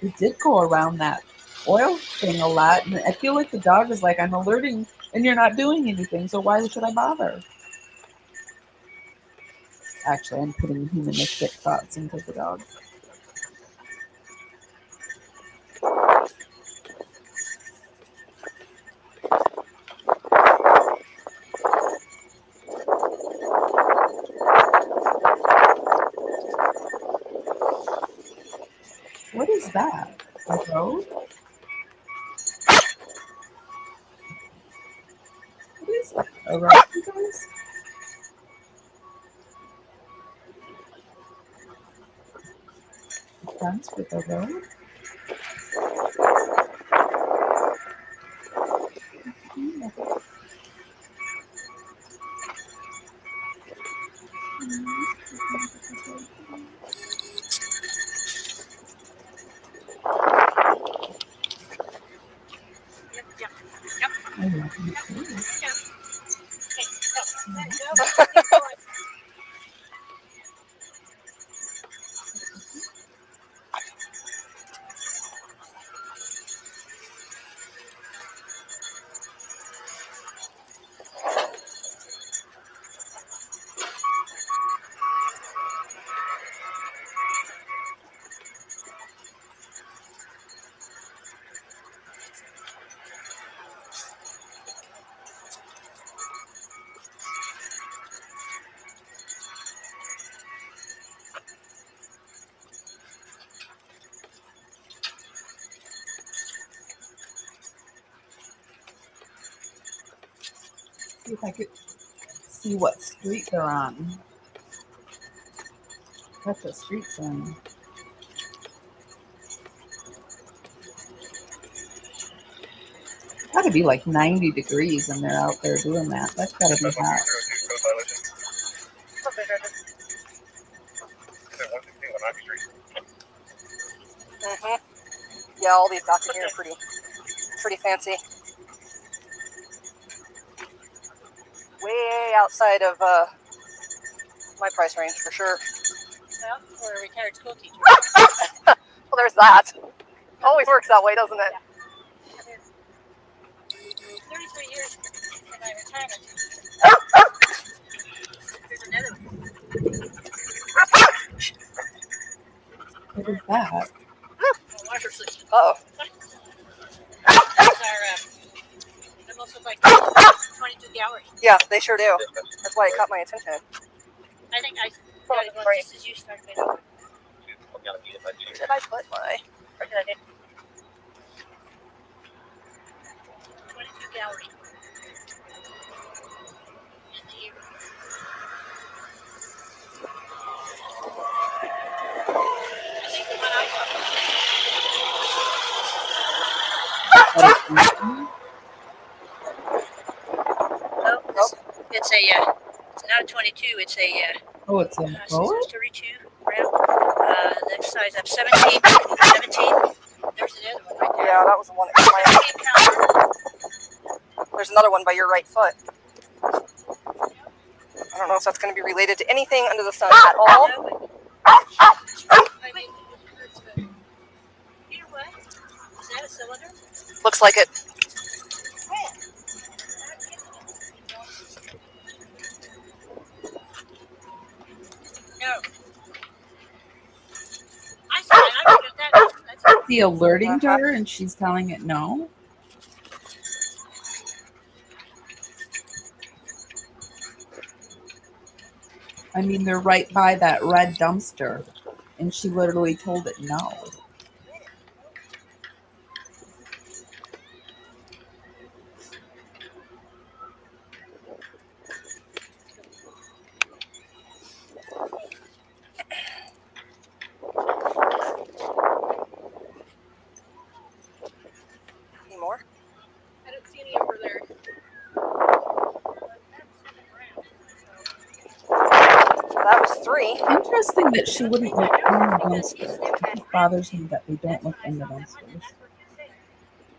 We did go around that oil thing a lot, and I feel like the dog is like, I'm alerting, and you're not doing anything, so why should I bother? Actually, I'm putting humanistic thoughts into the dog. What is that? A road? What is that? A road, you guys? A fence with a road? I love you too. See if I could see what street they're on. What's the street sign? Gotta be like 90 degrees and they're out there doing that. That's gotta be hot. Yeah, all these doctors here are pretty fancy. Way outside of my price range for sure. Well, for a retired school teacher. Well, there's that. Always works that way, doesn't it? 33 years in my retirement. There's another one. What is that? Water system. Oh, Those are they almost look like 22 galleries. yeah, they sure do. That's why it caught my attention. I think I got it going just as you started it over. Did I put my? 22 galleries. In the year. I think the one I saw. It's a it's not a 22. It's a Oh, it's a boa? 32 round. Next size up 17. 17. There's another one right there. Yeah, that was the one that caught my 17 pounds. There's another one by your right foot. I don't know if that's going to be related to anything under the sun at all. No, but I mean, you know what? Is that a cylinder? Looks like it. No. I saw it. I looked at that. That's The alerting to her and she's telling it no? I mean, they're right by that red dumpster, and she literally told it no. Any more? I don't see any over there. That was 3. Interesting that she wouldn't look in the dumpster. It just bothers me that we don't look in the dumpsters.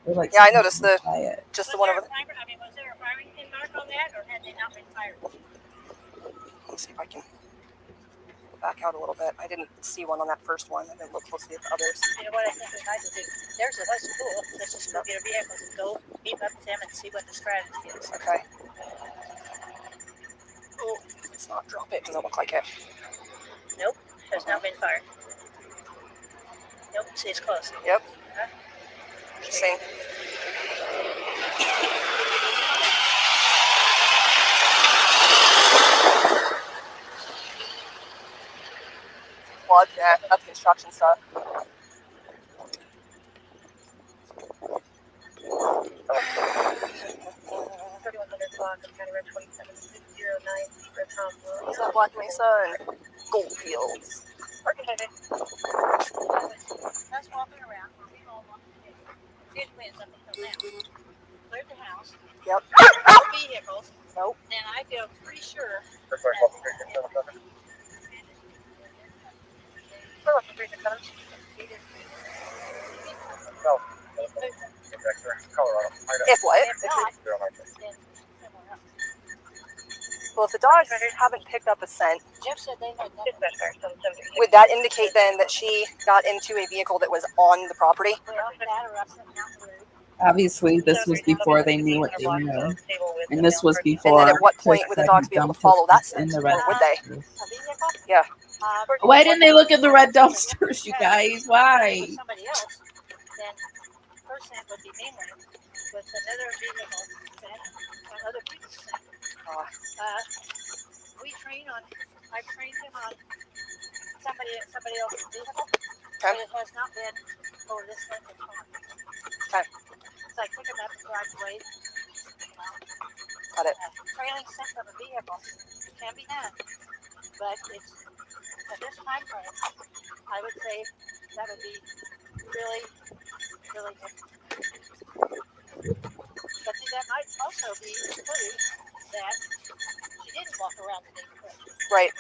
They're like, Yeah, I noticed the quiet. just the one over there. Was there a firing pin mark on that, or had they not been fired? Let's see if I can. back out a little bit. I didn't see one on that first one. I didn't look closely at the others. You know what I think we might do? There's a less pool. Let's just go get our vehicles and go meet up with them and see what the strategy is. Okay. Oh, let's not drop it. Doesn't look like it. Nope, has not been fired. Nope, see it's close. Yep. Huh? Interesting. Plug, yeah, that's construction stuff. 3100 block of County Road 2709 for Tom Williams. What's up, Black Mesa and Goldfields? Us walking around, we all walking together. Here's when something comes down. Cleared the house. Yep. No vehicles. Nope. Then I feel pretty sure. If what? If not, then somewhere else. Well, if the dogs haven't picked up a scent, Jeff said they had nothing. would that indicate then that she got into a vehicle that was on the property? Well, that or us sitting out the road. Obviously, this was before they knew what they knew, and this was And before. then at what point Chris would the said dogs he be able to dumped follow that his in scent? the red Or would they? dumpsters. A vehicle? Yeah. Why didn't they look in the red dumpsters, you guys? Why? With somebody else, then her scent would be mainland with another vehicle scent and other people's scent. We train on, I trained him on somebody else's vehicle, but it has not been over this length of time. Okay. It's like picking up the drive away. Got it. Trailing scent of a vehicle can be done, but it's at this time frame, I would say that would be really, really different. But see, that might also be true that she didn't walk around the neighborhood. Right.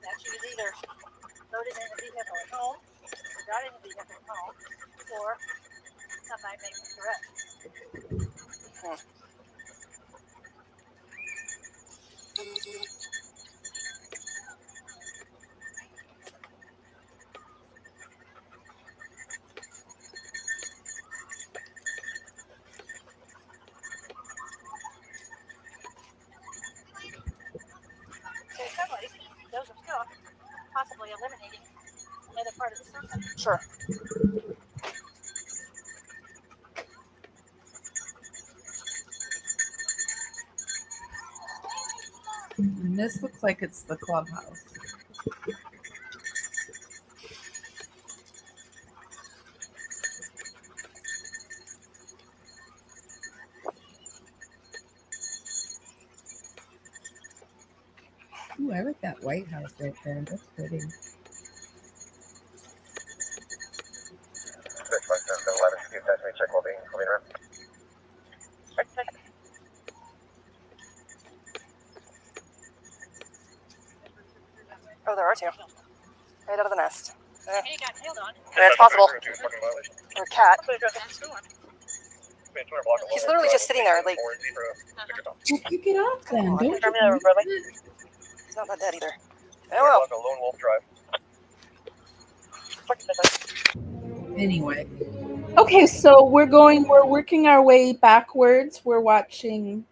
That she was either loaded in a vehicle at home, or got in a vehicle at home, or somebody made a correct. So in some ways, those are still possibly eliminating another part of the system. Sure. And this looks like it's the clubhouse. Ooh, I like that White House right there. That's pretty. Oh, there are two. Right out of the nest. And he got nailed on. Yeah, it's possible. Or a cat. That's the one. He's literally just sitting there, like, Well, pick it up then. Come on. Don't Turn me over, brother. he's not that dead either. Oh, well. Anyway. Okay, so we're working our way backwards. We're watching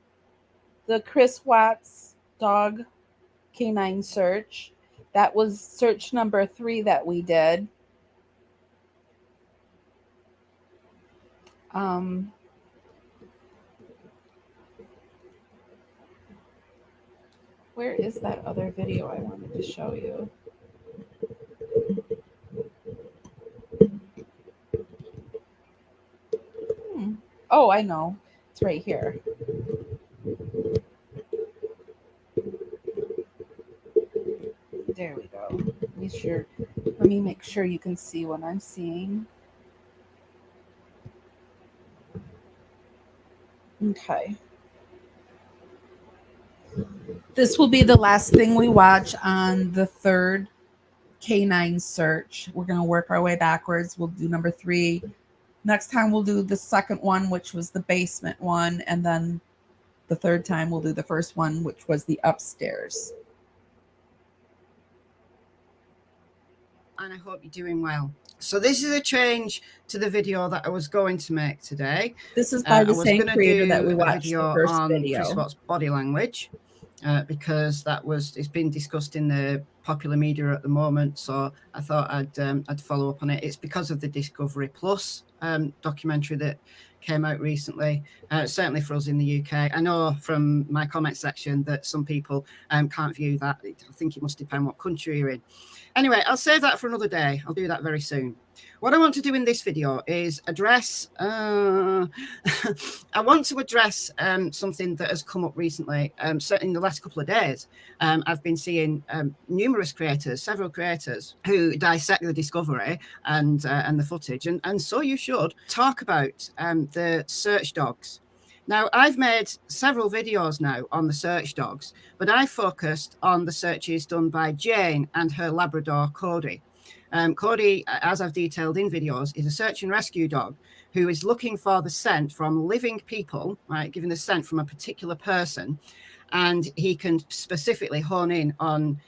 the Chris Watts dog canine search. That was search number 3 that we did. Where is that other video I wanted to show you? Oh, I know. It's right here. There we go. Let me make sure you can see what I'm seeing. Okay. This will be the last thing we watch on the third K9 search. We're going to work our way backwards. We'll do number 3. Next time we'll do the second one, which was the basement one. And then the third time we'll do the first one, which was the upstairs. and I hope you're doing well. So this is a change to the video that I was going to make today. This is by the same creator that we a watched video the first on video. Chris Watt's body language, because it's been discussed in the popular media at the moment. So I thought I'd follow up on it. It's because of the Discovery Plus documentary that came out recently, certainly for us in the UK. I know from my comment section that some people can't view that. I think it must depend what country you're in. Anyway, I'll save that for another day. I'll do that very soon. What I want to do in this video is address, I want to address something that has come up recently, certainly in the last couple of days. I've been seeing numerous creators, several creators, who dissect the Discovery and the footage, and so you should, talk about the search dogs. Now, I've made several videos now on the search dogs, but I focused on the searches done by Jane and her Labrador, Cody. Cody, as I've detailed in videos, is a search and rescue dog who is looking for the scent from living people, right, giving the scent from a particular person, and he can specifically hone in on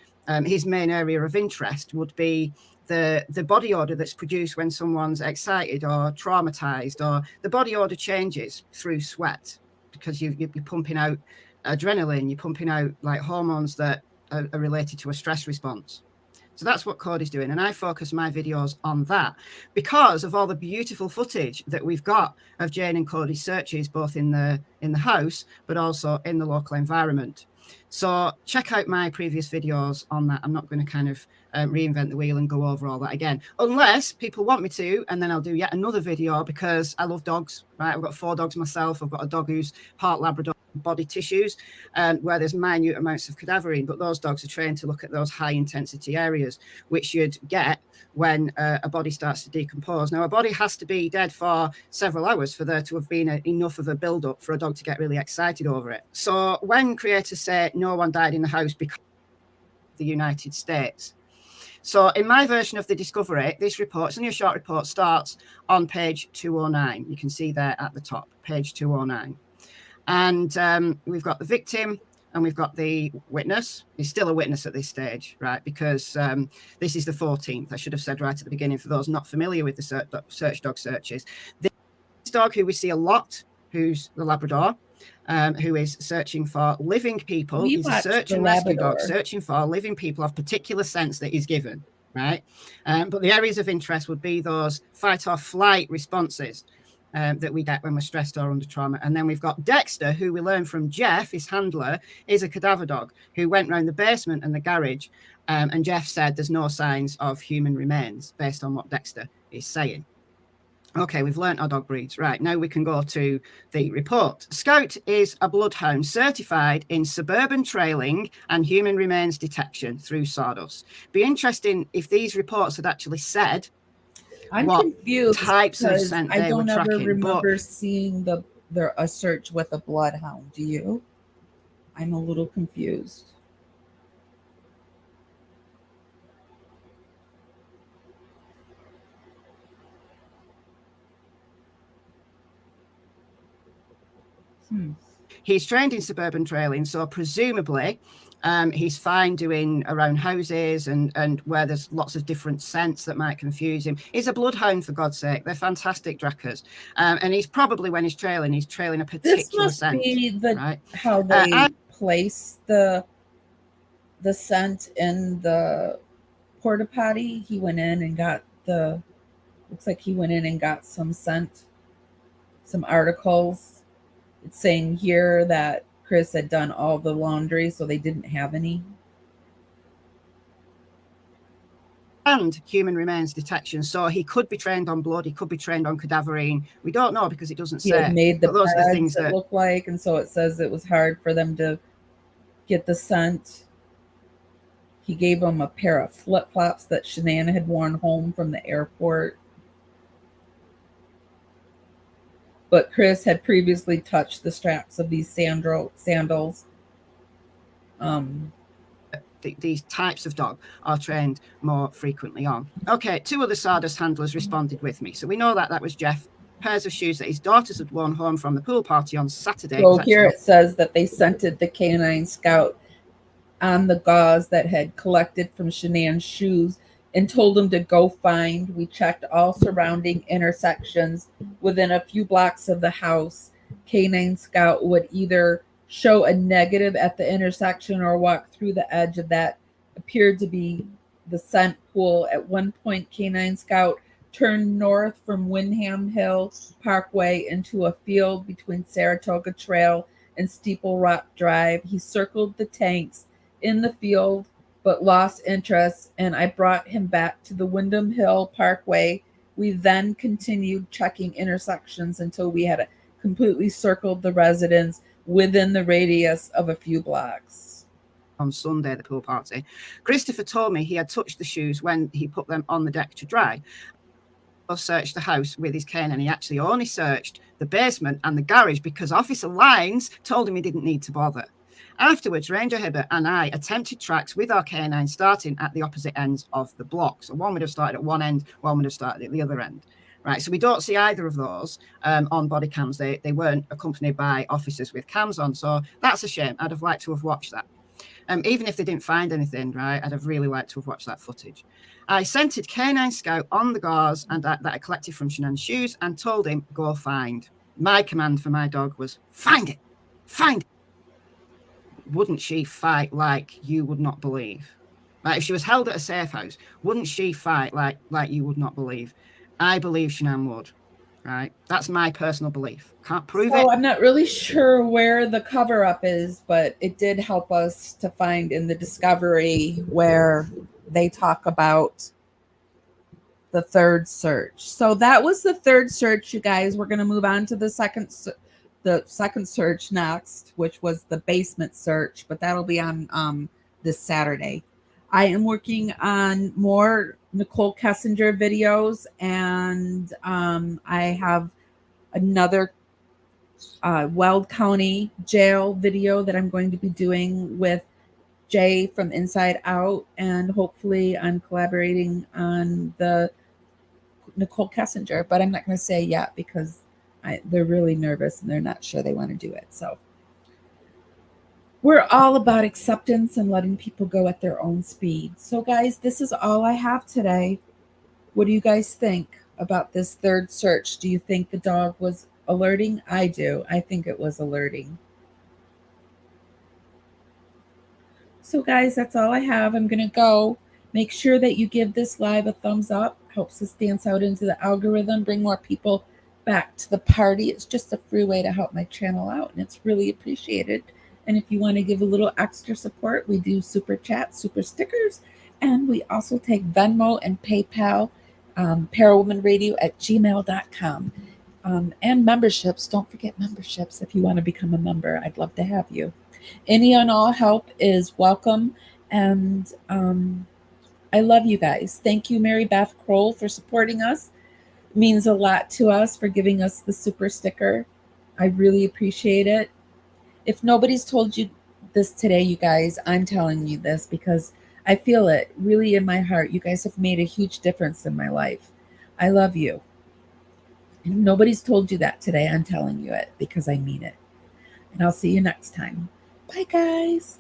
his main area of interest would be the body odor that's produced when someone's excited or traumatized, or the body odor changes through sweat because you're pumping out adrenaline, you're pumping out like hormones that are related to a stress response. So that's what Cody's doing. And I focus my videos on that because of all the beautiful footage that we've got of Jane and Cody's searches, both in the house, but also in the local environment. So check out my previous videos on that. I'm not going to kind of reinvent the wheel and go over all that again, unless people want me to, and then I'll do yet another video because I love dogs, right? I've got 4 dogs myself. I've got a dog who's part Labrador, body tissues, where there's minute amounts of cadaverine, but those dogs are trained to look at those high intensity areas, which you'd get when a body starts to decompose. Now, a body has to be dead for several hours for there to have been enough of a build-up for a dog to get really excited over it. So when creators say no one died in the house because of the United States, so in my version of the Discovery, this report, it's only a short report, starts on page 209. You can see there at the top, page 209. And we've got the victim and we've got the witness. He's still a witness at this stage, right? Because this is the 14th. I should have said right at the beginning for those not familiar with the search dog searches. This dog who we see a lot, who's the Labrador, who is searching for living people. He's a search and rescue dog searching for living people of particular scents that he's given, right? But the areas of interest would be those fight or flight responses that we get when we're stressed or under trauma. And then we've got Dexter, who we learn from Jeff, his handler, is a cadaver dog who went around the basement and the garage. And Jeff said there's no signs of human remains based on what Dexter is saying. Okay, we've learnt our dog breeds. Right, now we can go to the report. Scout is a bloodhound certified in suburban trailing and human remains detection through sawdust. Be interesting if these reports had actually said I'm what confused types of scent I they were don't ever tracking. remember seeing a search with a bloodhound. Do you? I'm a little confused. He's trained in suburban trailing, so presumably he's fine doing around houses and where there's lots of different scents that might confuse him. He's a bloodhound, for God's sake. They're fantastic trackers. And he's probably, when he's trailing a particular scent. This must be right? How they place the scent in the porta potty. He went in and got looks like he went in and got some scent, some articles. It's saying here that Chris had done all the laundry, so they didn't have any. And human remains detection. So he could be trained on blood. He could be trained on cadaverine. We don't know because it doesn't say. He had made the those are the things that look like, and so it says it was hard for them to get the scent. He gave them a pair of flip-flops that Shanann had worn home from the airport. But Chris had previously touched the straps of these sandals. These types of dog are trained more frequently on. Okay, 2 other sawdust handlers responded with me. So we know that was Jeff. Pairs of shoes that his daughters had worn home from the pool party on Saturday. So here it says that they scented the K9 Scout on the gauze that had collected from Shanann's shoes and told him to go find. We checked all surrounding intersections within a few blocks of the house. K9 Scout would either show a negative at the intersection or walk through the edge of that appeared to be the scent pool. At one point, K9 Scout turned north from Windham Hill Parkway into a field between Saratoga Trail and Steeple Rock Drive. He circled the tanks in the field but lost interest, and I brought him back to the Windham Hill Parkway. We then continued checking intersections until we had completely circled the residence within the radius of a few blocks. On Sunday, the pool party, Christopher told me he had touched the shoes when he put them on the deck to dry. Searched the house with his cane, and he actually only searched the basement and the garage because Officer Lyons told him he didn't need to bother. Afterwards, Ranger Hibbert and I attempted tracks with our canine starting at the opposite ends of the block. So one would have started at one end, one would have started at the other end. Right, so we don't see either of those on body cams. They weren't accompanied by officers with cams on, so that's a shame. I'd have liked to have watched that. Even if they didn't find anything, right, I'd have really liked to have watched that footage. I scented K9 Scout on the gauze and that I collected from Shanann's shoes and told him, go find. My command for my dog was, find it, find it. Wouldn't she fight like you would not believe? Like if she was held at a safe house, wouldn't she fight like you would not believe? I believe Shanann would. Right, that's my personal belief. Can't prove it. I'm not really sure where the cover up is, but it did help us to find in the discovery where they talk about the third search. So that was the third search, you guys. We're going to move on to the second search next, which was the basement search, but that'll be on this Saturday. I am working on more Nicole Kessinger videos, and I have another Weld County Jail video that I'm going to be doing with Jay from Inside Out, and hopefully I'm collaborating on the Nicole Kessinger, but I'm not going to say yet because they're really nervous and they're not sure they want to do it. So we're all about acceptance and letting people go at their own speed. So guys, this is all I have today. What do you guys think about this third search? Do you think the dog was alerting? I do. I think it was alerting. So guys, that's all I have. I'm going to go. Make sure that you give this live a thumbs up. Helps us dance out into the algorithm, bring more people back to the party. It's just a free way to help my channel out, and it's really appreciated. And if you want to give a little extra support, we do super chats, super stickers, and we also take Venmo and PayPal, parawomanradio@gmail.com. And memberships. Don't forget memberships. If you want to become a member, I'd love to have you. Any and all help is welcome. And I love you guys. Thank you, Mary Beth Kroll, for supporting us. It means a lot to us for giving us the super sticker. I really appreciate it. If nobody's told you this today, you guys, I'm telling you this because I feel it really in my heart. You guys have made a huge difference in my life. I love you. And if nobody's told you that today, I'm telling you it because I mean it. And I'll see you next time. Bye, guys.